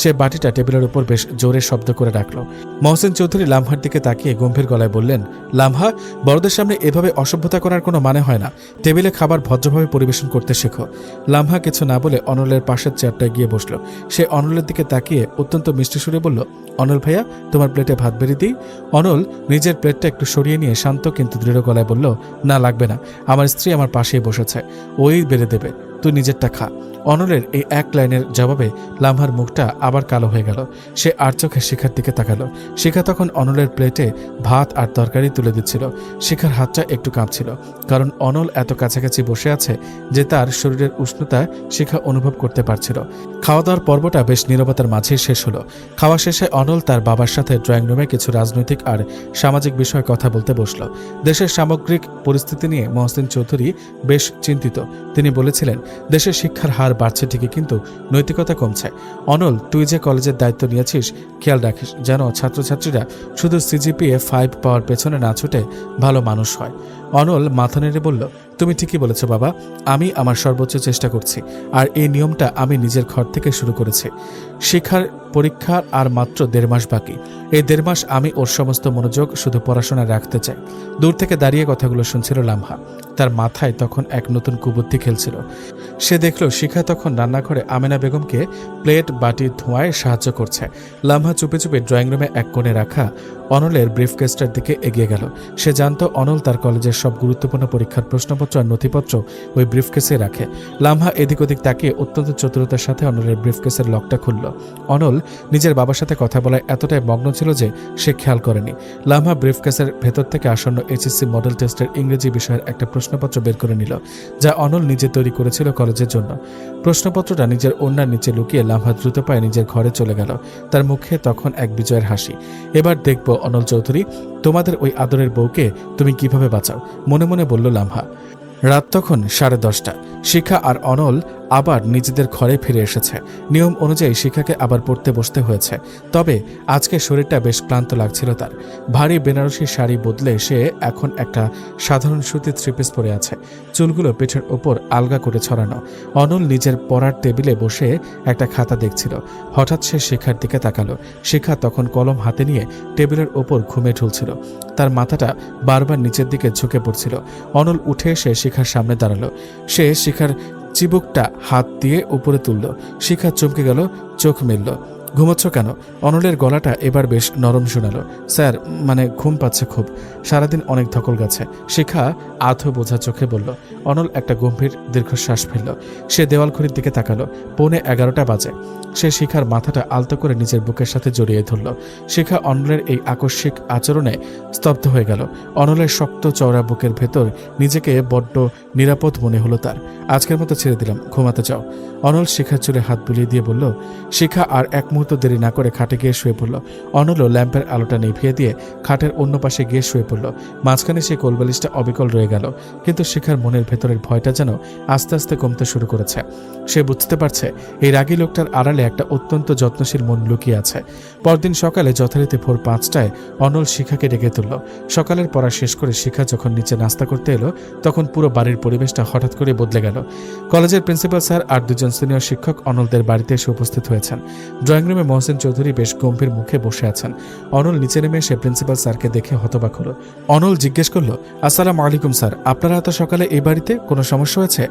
Speaker 1: সে বাটিটা টেবিলের উপর বেশ জোরে শব্দ করে রাখল। মহসিন চৌধুরী লামহার দিকে তাকিয়ে গম্ভীর গলায় বললেন, লামহা, বড়দের সামনে এভাবে অসভ্যতা করার কোনো মানে হয় না। টেবিলে খাবার ভদ্রভাবে পরিবেশন করতে শেখো। লামহা কিছু না বলে অনলের পাশের চেয়ারটায় গিয়ে বসল। সে অনলের দিকে তাকিয়ে অত্যন্ত মিষ্টি সুরে বলল, অনল ভাইয়া, তোমার প্লেটে ভাত বেড়ে দিই। অনল নিজের প্লেটটা একটু সরিয়ে নিয়ে শান্ত কিন্তু দৃঢ় গলায় বলল, না লাগবে না, আমার স্ত্রী আমার পাশেই বসেছে, ওই বেড়ে দেবে, তুই নিজেরটা খা। অনলের এই এক লাইনের জবাবে লামহার মুখটা আবার কালো হয়ে গেল। সে আর চোখে শিখার দিকে তাকালো। শিখা তখন অনলের প্লেটে ভাত আর তরকারি তুলে দিচ্ছিল। শিখার হাতটা একটু কাঁপছিল, কারণ অনল এত কাছাকাছি বসে আছে যে তার শরীরের উষ্ণতা শিখা অনুভব করতে পারছিল। খাওয়া দাওয়ার পর্বটা বেশ নীরবতার মাঝেই শেষ হলো। খাওয়া শেষে অনল তার বাবার সাথে ড্রয়িং রুমে কিছু রাজনৈতিক আর সামাজিক বিষয়ে কথা বলতে বসল। দেশের সামগ্রিক পরিস্থিতি নিয়ে মহসিন চৌধুরী বেশ চিন্তিত। তিনি বলেছিলেন, দেশের শিক্ষার হার বাড়ছে ঠিকই, কিন্তু নৈতিকতা কমছে। অনল, তুই যে কলেজের দায়িত্ব নিয়েছিস, খেয়াল রাখিস যেন ছাত্রছাত্রীরা শুধু সিজিপিএ 5 পাওয়ার পেছনে না ছুটে ভালো মানুষ হয়। অনল মাথা নেড়ে বলল, তুমি ঠিকই বলেছ বাবা, আমি আমার সর্বোচ্চ চেষ্টা করছি, আর এই নিয়মটা আমি নিজের ঘর থেকে শুরু করেছি। শিক্ষার পরীক্ষার আর মাত্র 1.5 মাস বাকি। এই 1.5 মাস আমি ওর সমস্ত মনোযোগ শুধু পড়াশোনায় রাখতে চাই। দূর থেকে দাঁড়িয়ে কথাগুলো শুনছিল লামহা। তার মাথায় তখন এক নতুন কুবুদ্ধি খেলছিল। সে দেখল শিখা তখন রান্নাঘরে আমেনা বেগমকে প্লেট বাটি ধোঁয়ায় সাহায্য করছে। লামহা চুপে চুপে ড্রয়িং রুমে এক কোণে রাখা অনলের ব্রিফকেসটার দিকে এগিয়ে গেল। সে জানত অনল তার কলেজের সব গুরুত্বপূর্ণ পরীক্ষার প্রশ্নপত্র আর নথিপত্র ওই ব্রিফকেসে রাখে। লামহা এদিক ওদিক তাকিয়ে অত্যন্ত চতুরতার সাথে অনলের ব্রিফকেসের লকটা খুলল। অনল নিজের বাবার সাথে কথা বলায় এতটাই মগ্ন ছিল যে সে খেয়াল করেনি। লামহা ব্রিফকেসের ভেতর থেকে আসন্ন এইচএসসি মডেল টেস্টের ইংরেজি বিষয়ের একটা প্রশ্নপত্র বের করে নিল, যা অনল নিজে তৈরি করেছিল কলেজের জন্য। প্রশ্নপত্রটা নিজের ওড়নার নিচে লুকিয়ে লামহা দ্রুত পায়ে নিজের ঘরে চলে গেল। তার মুখে তখন এক বিজয়ের হাসি। এবার দেখব অনল চৌধুরী, তোমাদের ওই আদরের বউকে তুমি কিভাবে বাঁচাও, মনে মনে বলল লামহা। রাত তখন 10:30। শিখা আর অনল আবার নিজেদের ঘরে ফিরে এসেছে। নিয়ম অনুযায়ী শিখাকে আবার পড়তে বসতে হয়েছে। তবে আজকে শরীরটা বেশ ক্লান্ত লাগছিল তার। ভারী বেনারসি শাড়ি বদলে সে এখন একটা সাধারণ সুতির থ্রিপিস পরে আছে। চুলগুলো পিঠের ওপর আলগা করে ছড়ানো। অনল নিজের পড়ার টেবিলে বসে একটা খাতা দেখছিল। হঠাৎ সে শিখার দিকে তাকালো। শিখা তখন কলম হাতে নিয়ে টেবিলের ওপর ঘুমে ঢুলছিল। তার মাথাটা বারবার নিচের দিকে ঝুঁকে পড়ছিল। অনল উঠে এসে শিখার সামনে দাঁড়ালো। সে শিখার চিবুকটা হাত দিয়ে উপরে তুলল। শিখা চমকে গেল, চোখ মেলল। ঘুমোচ্ছ কেন? অনলের গলাটা এবার বেশ নরম শোনালো। স্যার, ঘুম পাচ্ছে খুব, সারাদিন অনেক ধকল গেছে। শিখা আধো বোঝা চোখে বলল। অনল একটা গম্ভীর দীর্ঘশ্বাস ফেলল। সে দেওয়াল ঘড়ির দিকে তাকালো। 11:15 বাজে। সে শিখার মাথাটা আলতো করে নিজের বুকের সাথে জড়িয়ে ধরল। শিখা অনলের এই আকস্মিক আচরণে স্তব্ধ হয়ে গেল। অনলের শক্ত চওড়া বুকের ভেতর নিজেকে বড্ড নিরাপদ মনে হলো তার। আজকের মতো ছেড়ে দিলাম, ঘুমাতে যাও। অনল শিখার চুলে হাত বুলিয়ে দিয়ে বলল। শিখা আর এক মুহূর্ত দেরি না করে খাটে গিয়ে শুয়ে পড়ল। অনলও ল্যাম্পের আলোটা নিভিয়ে দিয়ে খাটের অন্য পাশে গিয়ে শুয়ে পড়ল। মাঝখানে সে কোলবালিশটা অবিকল রয়ে গেল, কিন্তু শিখার মনের ভেতরের ভয়টা যেন আস্তে আস্তে কমতে শুরু করেছে। সে বুঝতে পারছে এই রাগী লোকটার আড়ালে একটা অত্যন্ত যত্নশীল মন লুকিয়ে আছে। পরদিন সকালে যথারীতি ভোর 5টায় অনল শিখাকে ডেকে তুলল। সকালের পড়া শেষ করে শিখা যখন নিচে নাস্তা করতে এলো, তখন পুরো বাড়ির পরিবেশটা হঠাৎ করে বদলে গেল। কলেজের প্রিন্সিপাল স্যার আর 2জন সিনিয়র শিক্ষক অনলদের বাড়িতে এসে উপস্থিত হয়েছেন। ড্রয়িং রুমে মহসিন চৌধুরী বেশ গম্ভীর মুখে বসে আছেন। অনল নিচে নেমে এসে প্রিন্সিপাল স্যারকে দেখে হতবাক হলো। অনল জিজ্ঞেস করলো, আসসালামু আলাইকুম স্যার, আপনারা এত সকালে এই বাড়িতে, কোনো সমস্যা হয়েছে?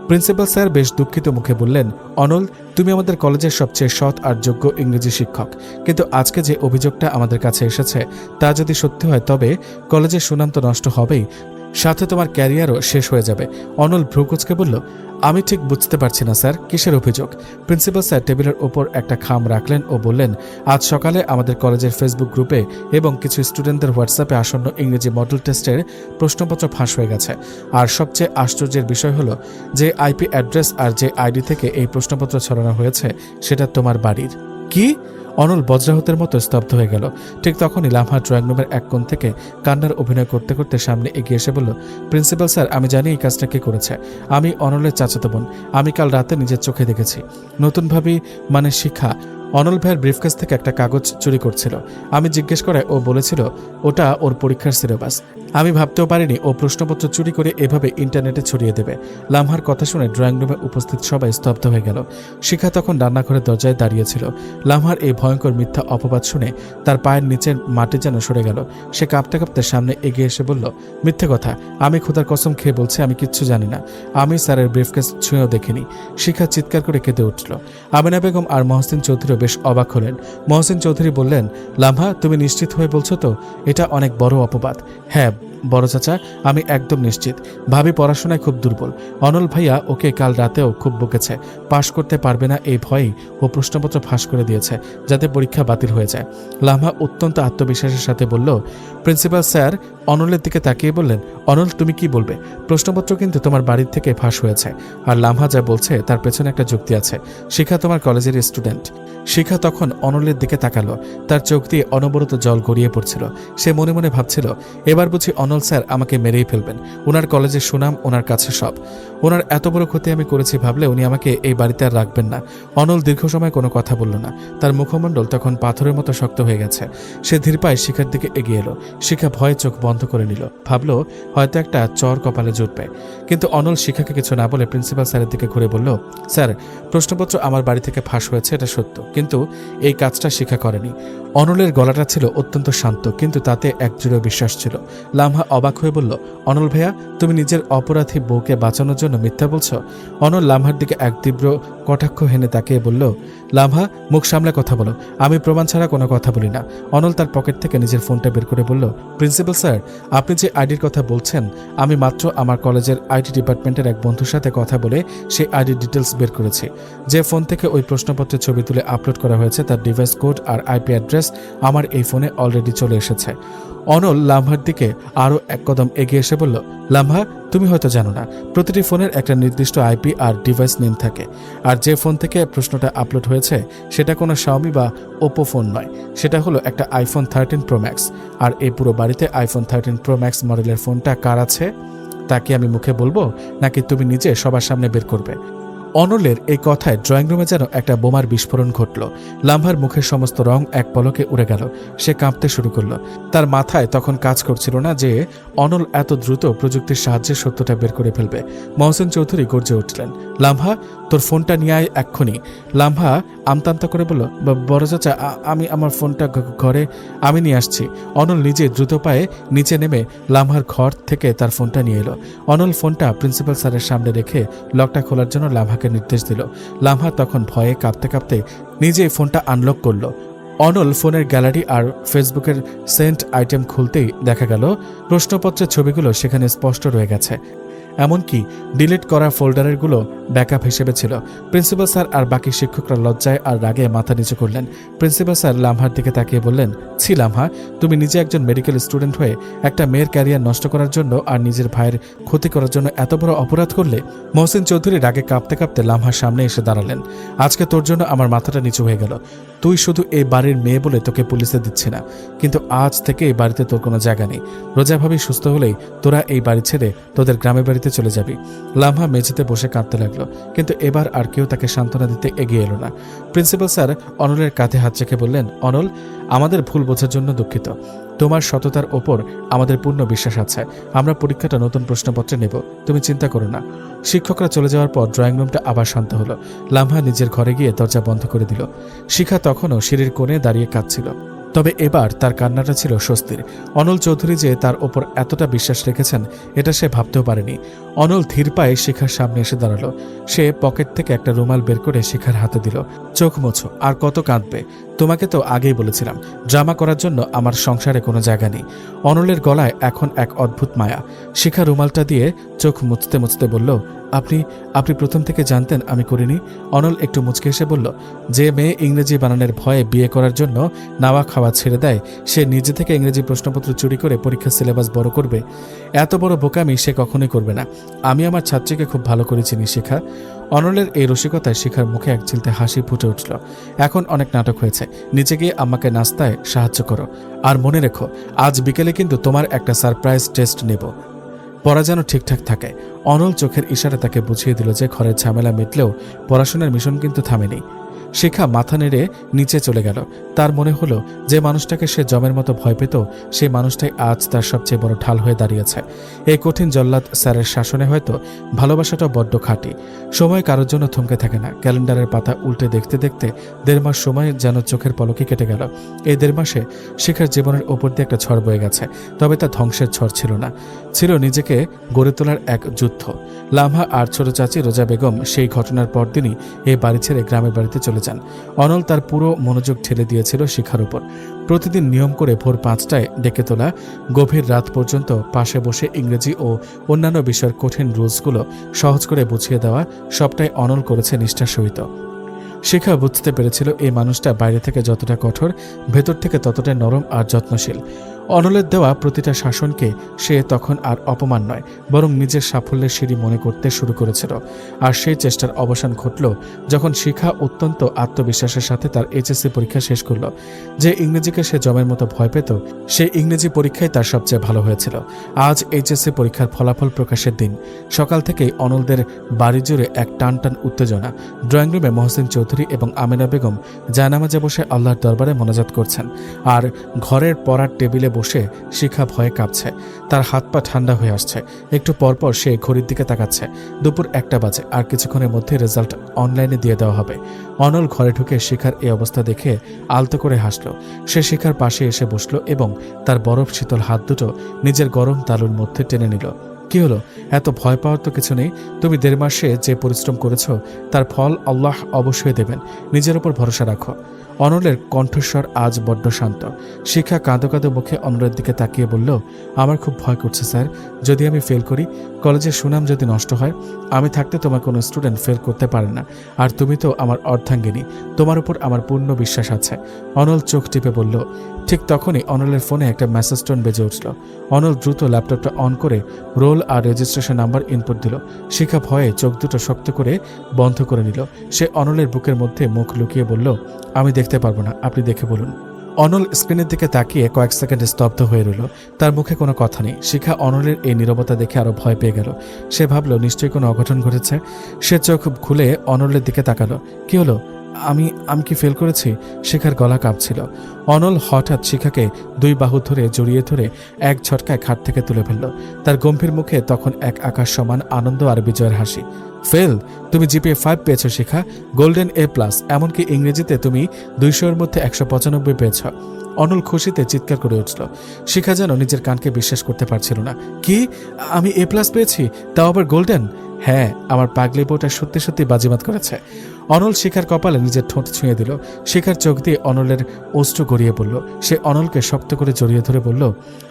Speaker 1: প্রিন্সিপাল স্যার বেশ দুঃখিত মুখে বললেন, অনল, তুমি আমাদের কলেজের সবচেয়ে সৎ আর যোগ্য ইংরেজি শিক্ষক, কিন্তু আজকে যে অভিযোগটা আমাদের কাছে এসেছে তা যদি সত্যি হয় তবে কলেজের সুনাম তো নষ্ট হবেই, সাথে তোমার ক্যারিয়ারও শেষ হয়ে যাবে। অনল ভ্রুকুচকে বলল, আমি ঠিক বুঝতে পারছি না স্যার, কিসের অভিযোগ? প্রিন্সিপাল স্যার টেবিলের ওপর একটা খাম রাখলেন ও বললেন, আজ সকালে আমাদের কলেজের ফেসবুক গ্রুপে এবং কিছু স্টুডেন্টদের হোয়াটসঅ্যাপে আসন্ন ইংরেজি মডেল টেস্টের প্রশ্নপত্র ফাঁস হয়ে গেছে। আর সবচেয়ে আশ্চর্যের বিষয় হলো যে আইপি অ্যাড্রেস আর যে আইডি থেকে এই প্রশ্নপত্র ছড়ানো হয়েছে সেটা তোমার বাড়ির। কি? অনল বজ্রাহতের মতো স্তব্ধ হয়ে গেল। ঠিক তখনই লামহা ড্রয়িং রুমের এক কোণ থেকে কান্নার অভিনয় করতে করতে সামনে এগিয়ে এসে বলল, প্রিন্সিপাল স্যার, আমি জানি এই কাজটা কে করেছে। আমি অনলের চাচাতো বোন। আমি কাল রাতে নিজের চোখে দেখেছি। নতুনভাবে শিখা অনল ভাইয়ের ব্রিফকেস থেকে একটা কাগজ চুরি করছিল। আমি জিজ্ঞেস করে ও বলেছিল ওটা ওর পরীক্ষার সিলেবাস। আমি ভাবতেও পারিনি ও প্রশ্নপত্র চুরি করে এভাবে ইন্টারনেটে ছড়িয়ে দেবে। লামহার কথা শুনে ড্রয়িং রুমে উপস্থিত সবাই স্তব্ধ হয়ে গেল। শিখা তখন রান্নাঘরের দরজায় দাঁড়িয়েছিল। লামহার এই ভয়ঙ্কর মিথ্যা অপবাদ শুনে তার পায়ের নিচের মাটি যেন সরে গেল। সে কাঁপতে কাঁপতে সামনে এগিয়ে এসে বলল, মিথ্যে কথা, আমি খোদার কসম খেয়ে বলছি আমি কিচ্ছু জানি না। আমি স্যারের ব্রিফকেস ছুঁয়েও দেখিনি। শিখা চিৎকার করে কেঁদে উঠল। আমিনা বেগম আর মহসিন চৌধুরীও বেশ অবাক হলেন। মহসিন চৌধুরী বললেন, লামহা, তুমি নিশ্চিত হয়ে বলছো তো এটা অনেক বড় অপবাদ? হ্যাঁ বড় চাচা, আমি একদম নিশ্চিত। ভাবি পড়াশোনায় খুব দুর্বল। অনল ভাইয়া ওকে কাল রাতেও খুব বকেছে। পাশ করতে পারবে না এই ভয়েই ও প্রশ্নপত্র ফাঁস করে দিয়েছে, যাতে পরীক্ষা বাতিল হয়ে যায়। লামহা অত্যন্ত আত্মবিশ্বাসের সাথে বলল। প্রিন্সিপাল স্যার অনলের দিকে তাকিয়ে বললেন, অনল তুমি কি বলবে? প্রশ্নপত্র কিন্তু তোমার বাড়ির থেকে ফাঁস হয়েছে। আর লামহা যা বলছে তার পেছনে একটা যুক্তি আছে। শিখা তোমার কলেজের স্টুডেন্ট। শিখা তখন অনলের দিকে তাকালো। তার চোখ দিয়ে অনবরত জল গড়িয়ে পড়ছিল। সে মনে মনে ভাবছিল, এবার বুঝি অনল স্যার আমাকে মেরেই ফেলবেন। ওনার কলেজের সুনাম ওনার কাছে সব। ওনার এত বড় ক্ষতি আমি করেছি ভাবলে উনি আমাকে এই বাড়িতে আর রাখবেন না। অনল দীর্ঘ সময় কোনো কথা বলল না। তার মুখমণ্ডল তখন পাথরের মতো শক্ত হয়ে গেছে। সে ধীর পায়ে শিখার দিকে এগিয়ে এলো। শিখা ভয়ে চোখ বন্ধ করে নিল। ভাবলো হয়তো একটা চর কপালে জুটবে। কিন্তু অনল শিখাকে কিছু না বলে প্রিন্সিপাল স্যারের দিকে ঘুরে বলল, স্যার প্রশ্নপত্র আমার বাড়ি থেকে ফাঁস হয়েছে, এটা সত্য, কিন্তু এই কাজটা শিখা করেনি। অনলের গলাটা ছিল অত্যন্ত শান্ত, কিন্তু তাতে একজোড়া বিশ্বাস ছিল। লামহা অবাক হয়ে বলল, অনল ভাইয়া, তুমি নিজের অপরাধী বউকে বাঁচানোর জন্য মিথ্যা বলছো? অনল লামহার দিকে এক তীব্র কটাক্ষ হেনে তাকিয়ে বলল, লামহা মুখ সামলে কথা বলো, আমি প্রমাণ ছাড়া কোনো কথা বলি না। অনল তার পকেট থেকে নিজের ফোনটা বের করে বলল, প্রিন্সিপাল স্যার, আপনি যে আইডির কথা বলছেন, আমি মাত্র আমার কলেজের আইটি ডিপার্টমেন্টের এক বন্ধুর সাথে কথা বলে সেই আইডির ডিটেলস বের করেছি। যে ফোন থেকে ওই প্রশ্নপত্রের ছবি তুলে আপলোড করা হয়েছে তার ডিভাইস কোড আর আইপি অ্যাড্রেস আমার এই ফোনে অলরেডি চলে এসেছে। অনল লামহার দিকে আরও এক কদম এগিয়ে এসে বলল, লামহা, তুমি হয়তো জানো না, প্রতিটি ফোনের একটা নির্দিষ্ট আইপি আর ডিভাইস নেম থাকে। আর যে ফোন থেকে প্রশ্নটা আপলোড হয়েছে সেটা কোনো শাওমি বা ওপো ফোন নয়, সেটা হলো একটা আইফোন 13 প্রো ম্যাক্স। আর এই পুরো বাড়িতে আইফোন 13 প্রো ম্যাক্স মডেলের ফোনটা কার আছে তা কি আমি মুখে বলবো, নাকি তুমি নিজে সবার সামনে বের করবে? অনলের এই কথায় ড্রয়িং রুমে যেন একটা বোমার বিস্ফোরণ ঘটল। লামহার মুখের সমস্ত রং এক পলকে উড়ে গেল। সে কাঁপতে শুরু করলো। তার মাথায় তখন কাজ করছিল না যে অনল এত দ্রুত প্রযুক্তির সাহায্যে সত্যটা বের করে ফেলবে। মহসিন চৌধুরী গর্জে উঠলেন, লামহা, তোর ফোনটা নিয়ে আয় এক্ষুনি। লামহা আমতামতা করে বলল, বড় চাচা, আমি আমার ফোনটা ঘরে আমি নিয়ে আসছি। অনল নিজে দ্রুত পায়ে নিচে নেমে লামহার ঘর থেকে তার ফোনটা নিয়ে এলো। অনল ফোনটা প্রিন্সিপাল স্যারের সামনে রেখে লকটা খোলার জন্য লামহাকে নির্দেশ দিল। লামহা তখন ভয়ে কাঁপতে কাঁপতে নিজেই ফোনটা আনলক করল। অনল ফোনের গ্যালারি আর ফেসবুকের সেন্ট আইটেম খুলতেই দেখা গেল প্রশ্নপত্রের ছবিগুলো সেখানে স্পষ্ট রয়ে গেছে। এমনকি ডিলিট করা ফোল্ডারেরগুলো ব্যাকআপ হিসেবে ছিল। প্রিন্সিপাল স্যার আর বাকি শিক্ষকরা লজ্জায় আর রাগে মাথা নিচু করলেন। প্রিন্সিপাল স্যার লামহার দিকে তাকিয়ে বললেন, ছি লামহা, তুমি নিজে একজন মেডিকেল স্টুডেন্ট হয়ে একটা মেয়ের ক্যারিয়ার নষ্ট করার জন্য আর নিজের ভাইয়ের ক্ষতি করার জন্য এত বড় অপরাধ করলে। মহসিন চৌধুরী রাগে কাঁপতে কাঁপতে লামহার সামনে এসে দাঁড়ালেন। আজকে তোর জন্য আমার মাথাটা নিচু হয়ে গেল। তুই শুধু এই বাড়ির মেয়ে বলে তোকে পুলিশে দিচ্ছে না, কিন্তু আজ থেকে এই বাড়িতে তোর কোনো জায়গা নেই। রোজাভাবি সুস্থ হলেই তোরা এই বাড়ি ছেড়ে তোদের গ্রামের বাড়িতে চলে যাবি। লামহা মেঝেতে বসে কাঁদতে লাগলো, কিন্তু এবার আর কেউ তাকে সান্ত্বনা দিতে এগিয়ে এলো না। প্রিন্সিপাল স্যার অনলের কাঁধে হাত রেখে বললেন, অনল, আমাদের ভুল বোঝার জন্য দুঃখিত। তোমার সততার ওপর আমাদের পূর্ণ বিশ্বাস আছে। আমরা পরীক্ষাটা নতুন প্রশ্নপত্রে নেব, তুমি চিন্তা করো না। শিক্ষকরা চলে যাওয়ার পর ড্রয়িং রুমটা আবার শান্ত হলো। লামহা নিজের ঘরে গিয়ে দরজা বন্ধ করে দিল। শিখা তখনও সিঁড়ির কোণে দাঁড়িয়ে কাঁদছিল, তবে এবার তার কান্নাটা ছিল স্বস্তির। অনল চৌধুরী যে তার ওপর এতটা বিশ্বাস রেখেছেন এটা সে ভাবতেও পারেনি। অনল ধীর পায়ে শিখার সামনে এসে দাঁড়ালো। সে পকেট থেকে একটা রুমাল বের করে শিখার হাতে দিল। চোখ মোছো, আর কত কাঁদবে? তোমাকে তো আগেই বলেছিলাম, ড্রামা করার জন্য আমার সংসারে কোনো জায়গা নেই। অনলের গলায় এখন এক অদ্ভুত মায়া। শিখা রুমালটা দিয়ে চোখ মুছতে মুছতে বলল, আপনি প্রথম থেকে জানতেন আমি করিনি? অনল একটু মুচকে এসে বলল, যে মেয়ে ইংরেজি বানানের ভয়ে বিয়ে করার জন্য নাওয়া খাওয়া ছেড়ে দেয়, সে নিজে থেকে ইংরেজি প্রশ্নপত্র চুরি করে পরীক্ষার সিলেবাস বড় করবে? এত বড় বোকামি সে কখনোই করবে না। আমি আমার ছাত্রীকে খুব ভালো করে চিনি শিখা। অনলের এই রসিকতায় শিখার মুখে এক চিলতে হাসি ফুটে উঠল। এখন অনেক নাটক হয়েছে, নিচে গিয়ে আম্মাকে নাস্তায় সাহায্য করো। আর মনে রেখো, আজ বিকেলে কিন্তু তোমার একটা সারপ্রাইজ টেস্ট নেব, পড়া যেন ঠিকঠাক থাকে। অনল চোখের ইশারা তাকে বুঝিয়ে দিল যে ঘরের ঝামেলা মিটলেও পড়াশোনার মিশন কিন্তু থামেনি। শিখা মাথা নেড়ে নিচে চলে গেল। তার মনে হলো যে মানুষটাকে সে জমের মতো ভয় পেত সেই মানুষটাই আজ তার সবচেয়ে বড় ঢাল হয়ে দাঁড়িয়েছে। এই কঠিন জল্লাদ স্যারের শাসনে হয়তো ভালোবাসাটা বড্ড খাঁটি। সময় কারোর জন্য থমকে থাকে না। ক্যালেন্ডারের পাতা উল্টে দেখতে দেখতে 1.5 মাস সময় যেন চোখের পলকে কেটে গেল। এই 1.5 মাসে শিখার জীবনের ওপর দিয়ে একটা ঝড় বয়ে গেছে, তবে তা ধ্বংসের ঝড় ছিল না, ছিল নিজেকে গড়ে তোলার এক যুদ্ধ। লামহা আর ছোট চাচি রোজা বেগম সেই ঘটনার পরদিনই এই বাড়ি ছেড়ে গ্রামের বাড়িতে চলে যান। অনল তার পুরো মনোযোগ ঠেলে দিয়েছিল শিখার উপর। প্রতিদিন নিয়ম করে ভোর 5টায় ডেকে তোলা, গভীর রাত পর্যন্ত পাশে বসে ইংরেজি ও অন্যান্য বিষয়ের কঠিন রুলসগুলো সহজ করে বুঝিয়ে দেওয়া, সবটাই অনল করেছে নিষ্ঠার সহিত। শিখা বুঝতে পেরেছিল এই মানুষটা বাইরে থেকে যতটা কঠোর, ভেতর থেকে ততটা নরম আর যত্নশীল। অনলের দেওয়া প্রতিটা শাসনকে সে তখন আর অপমান নয়, বরং নিজের সাফল্যের সিঁড়ি মনে করতে শুরু করেছিল। আর সেই চেষ্টার অবসান ঘটল যখন শিখা অত্যন্ত আত্মবিশ্বাসের সাথে তার এইচএসসি পরীক্ষা শেষ করল। যে ইংরেজিকে সে জমের মতো ভয় পেত, সেই ইংরেজি পরীক্ষায় তার সবচেয়ে ভালো হয়েছিল। আজ এইচএসসি পরীক্ষার ফলাফল প্রকাশের দিন। সকাল থেকেই অনলদের বাড়ি জুড়ে এক টান টান উত্তেজনা। ড্রয়িং রুমে মহসিন চৌধুরী এবং আমেনা বেগম জায়নামাজে বসে আল্লাহর দরবারে মোনাজাত করছেন, আর ঘরের পড়ার টেবিলে বসে শিখা ভয়ে কাঁপছে। তার হাত পা ঠান্ডা হয়ে আসছে। একটু পরপর সে ঘড়ির দিকে তাকাচ্ছে। দুপুর 1টা বাজে, আর কিছুক্ষণের মধ্যে রেজাল্ট অনলাইনে দিয়ে দেওয়া হবে। অনল ঘরে ঢুকে শিখার এই অবস্থা দেখে আলতো করে হাসল। সে শিখার পাশে এসে বসল এবং তার বরফ শীতল হাত দুটো নিজের গরম তালুর মধ্যে টেনে নিল। কি হলো? এত ভয় পাওয়ার তো কিছু নেই। তুমি 1.5 মাসে যে পরিশ্রম করেছ তার ফল আল্লাহ অবশ্যই দেবেন। নিজের উপর ভরসা রাখো। অনলের কণ্ঠস্বর আজ বড্ড শান্ত। শিখা কাঁদো কাঁদো মুখে অনলের দিকে তাকিয়ে বলল, আমার খুব ভয় করছে স্যার। যদি আমি ফেল করি, কলেজের সুনাম যদি নষ্ট হয়। আমি থাকতে তোমার কোনো স্টুডেন্ট ফেল করতে পারে না, আর তুমি তো আমার অর্ধাঙ্গিনী। তোমার উপর আমার পূর্ণ বিশ্বাস আছে। অনল চোখ টিপে বলল। ঠিক তখনই অনলের ফোনে একটা মেসেজ টোন বেজে উঠল। অনল দ্রুত ল্যাপটপটা অন করে রোল আর রেজিস্ট্রেশন নাম্বার ইনপুট দিল। শিখা ভয়ে চোখ দুটো শক্ত করে বন্ধ করে নিল। সে অনলের বুকের মধ্যে মুখ লুকিয়ে বলল, আমি দেখতে পারবো না, আপনি দেখে বলুন। অনল স্ক্রিনের দিকে তাকিয়ে কয়েক সেকেন্ড স্তব্ধ হয়ে রইল। তার মুখে কোনো কথা নেই। শিখা অনলের এই নীরবতা দেখে আরো ভয় পেয়ে গেল। সে ভাবল নিশ্চয়ই কোনো অঘটন ঘটেছে। সে চোখ খুলে অনলের দিকে তাকালো। কি হলো? আমি কি ফেল করেছি? শিখার গলা কাঁপছিল। অনল হঠাৎ শিখাকে 2 বাহু ধরে জড়িয়ে ধরে এক ঝটকায় খাট থেকে তুলে ফেলল। তার গম্ভীর মুখে তখন এক আকাশ সমান আনন্দ আর বিজয়ের হাসি। ফেল? তুমি জিপিএ 5 পেয়েছ শিখা, গোল্ডেন A+। এমনকি ইংরেজিতে তুমি 200-এর মধ্যে 195 পেয়েছ। অনল খুশিতে চিৎকার করে উঠল। শিখা যেন নিজের কানকে বিশ্বাস করতে পারছিল না। কি? আমি A+ পেয়েছি, তাও আবার গোল্ডেন? হ্যাঁ, আমার পাগলি বউটা সত্যি সত্যি বাজিমাত করেছে। অনল শিখার কপালে নিজের ঠোঁট ছুঁয়ে দিল। শিখার চোখ দিয়ে অনলের অশ্রু গড়িয়ে পড়ল। সে অনলকে শক্ত করে জড়িয়ে ধরে বলল,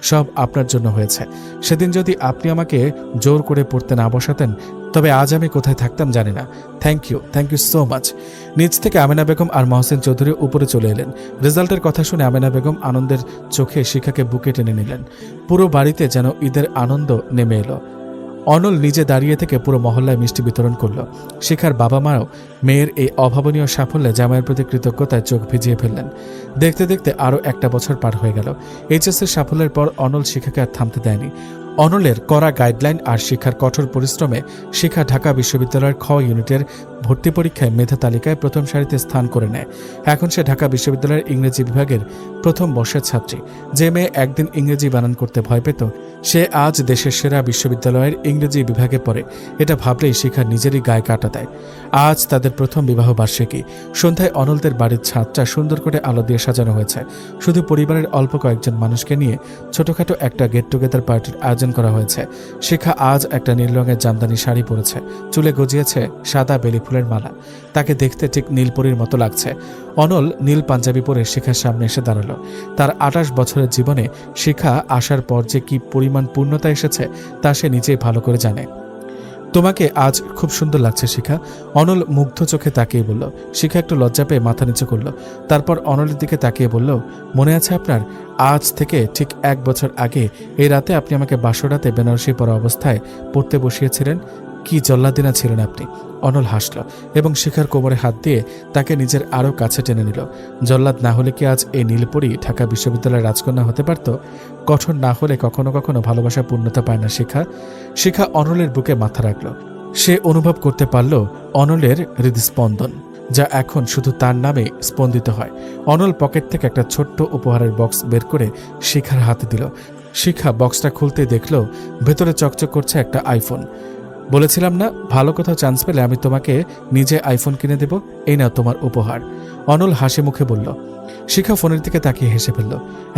Speaker 1: সব আপনার জন্য হয়েছে। সেদিন যদি আপনি আমাকে জোর করে পড়তে না বসাতেন, তবে আজ আমি কোথায় থাকতাম জানি না। Thank you so much. নিচ থেকে আমেনা বেগম আর মহসিন চৌধুরী উপরে চলে এলেন। রেজাল্টের কথা শুনে আমেনা বেগম আনন্দের চোখে শিখাকে বুকে টেনে নিলেন। পুরো বাড়িতে যেন ঈদের আনন্দ নেমে এলো। অনল নিজে দাঁড়িয়ে থেকে পুরো মহল্লায় মিষ্টি বিতরণ করল। শিখার বাবা মাও মেয়ের এই অভাবনীয় সাফল্যে জামাইয়ের প্রতি কৃতজ্ঞতায় চোখ ভিজিয়ে ফেললেন। দেখতে দেখতে আরও 1টা বছর পার হয়ে গেল। এইচএসের সাফল্যের পর অনল শিখাকে আর থামতে দেয়নি। অনলের কড়া গাইডলাইন আর শিক্ষার কঠোর পরিশ্রমে শিখা ঢাকা বিশ্ববিদ্যালয়ের খ ইউনিটের ভর্তি পরীক্ষায় মেধা তালিকায় প্রথম সারিতে স্থান করে নেয়। এখন সে ঢাকা বিশ্ববিদ্যালয়ের ইংরেজি বিভাগের প্রথম বর্ষের ছাত্রী। যে মেয়ে একদিন ইংরেজি বানান করতে ভয় পেত, সে আজ দেশের সেরা বিশ্ববিদ্যালয়ের ইংরেজি বিভাগে পড়ে। এটা ভাবলেই শিখা নিজেরই গায়ে কাটা দেয়। আজ তাদের প্রথম বিবাহ বার্ষিকী। সন্ধ্যায় অনলদের বাড়ির ছাদটা সুন্দর করে আলো দিয়ে সাজানো হয়েছে। শুধু পরিবারের অল্প কয়েকজন মানুষকে নিয়ে ছোটখাটো একটা গেট টুগেদার পার্টির আয়োজন করা হয়েছে। শিখা আজ একটা নীল রঙের জামদানি শাড়ি পরেছে। চুলে গজিয়েছে সাদা বেলি ফুলের মালা। তাকে দেখতে ঠিক নীলপরীর মতো লাগছে। অনল নীল পাঞ্জাবি পরে শিখার সামনে এসে দাঁড়ালো। তার 28 বছরের জীবনে শিখা আসার পর যে কি পরিমাণ পূর্ণতা এসেছে তা সে নিজেই ভালো করে জানে। তোমাকে আজ খুব সুন্দর লাগছে শিখা। অনল মুগ্ধ চোখে তাকিয়ে বলল। শিখা একটু লজ্জা পেয়ে মাথা নিচু করল। তারপর অনলের দিকে তাকিয়ে বলল, মনে আছে আপনার? আজ থেকে ঠিক 1 বছর আগে এই রাতে আপনি আমাকে বাসরাতে বেনারসি পরা অবস্থায় পড়তে বসিয়েছিলেন। কি জল্লাদিনা ছিলেন আপনি। অনল হাসল এবং শিখার কোমরে হাত দিয়ে তাকে নিজের আরও কাছে টেনে নিল। জল্লাদ না হলে কি আজ এই নীলপরী ঢাকা বিশ্ববিদ্যালয়ের রাজকন্যা হতে পারত? কঠোর না হলে কখনো কখনো ভালোবাসা পূর্ণতা পায় না শিখা অনলের বুকে মাথা রাখল। সে অনুভব করতে পারল অনলের হৃদস্পন্দন। যা এখন শুধু তার নামে স্পন্দিত হয়। অনল পকেট থেকে একটা ছোট্ট উপহারের বক্স বের করে শিখার হাতে দিল। শিখা বক্সটা খুলতে দেখল ভেতরে চকচক করছে একটা আইফোন। বলেছিলাম না, ভালো কোথাও চান্স পেলে আমি তোমাকে নিজে আইফোন কিনে দেব, এই নাও তোমার উপহার। অনল হাসি মুখে বলল। শিখা ফোনের দিকে তাকিয়ে হেসে ফেলল।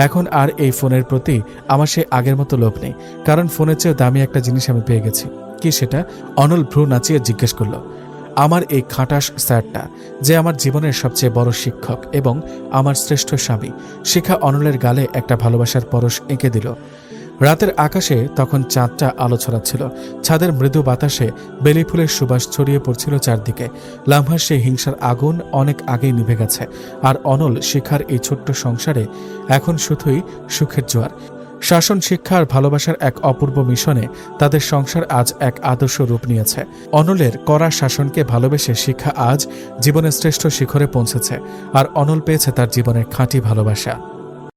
Speaker 1: এখন আর এই ফোনের প্রতি আমার সেই আগের মতো লোভ নেই, কারণ ফোনের চেয়ে দামি একটা জিনিস আমি পেয়ে গেছি। কি সেটা? অনল ভ্রু নাচিয়ে জিজ্ঞেস করল। আমার এই খাটাস স্যারটা, যে আমার জীবনের সবচেয়ে বড় শিক্ষক এবং আমার শ্রেষ্ঠ স্বামী। শিখা অনলের গালে একটা ভালোবাসার পরশ এঁকে দিল। রাতের আকাশে তখন চাঁদটা আলো ছড়াচ্ছিল। ছাদের মৃদু বাতাসে বেলি ফুলের সুবাস ছড়িয়ে পড়ছিল চারদিকে। লামহার সেই হিংসার আগুন অনেক আগেই নিভে গেছে, আর অনল শিখার এই ছোট্ট সংসারে এখন শুধুই সুখের জোয়ার। শাসন, শিক্ষা আর ভালোবাসার এক অপূর্ব মিশনে তাদের সংসার আজ এক আদর্শ রূপ নিয়েছে। অনলের কড়া শাসনকে ভালোবেসে শিক্ষা আজ জীবনের শ্রেষ্ঠ শিখরে পৌঁছেছে, আর অনল পেয়েছে তার জীবনের খাঁটি ভালোবাসা।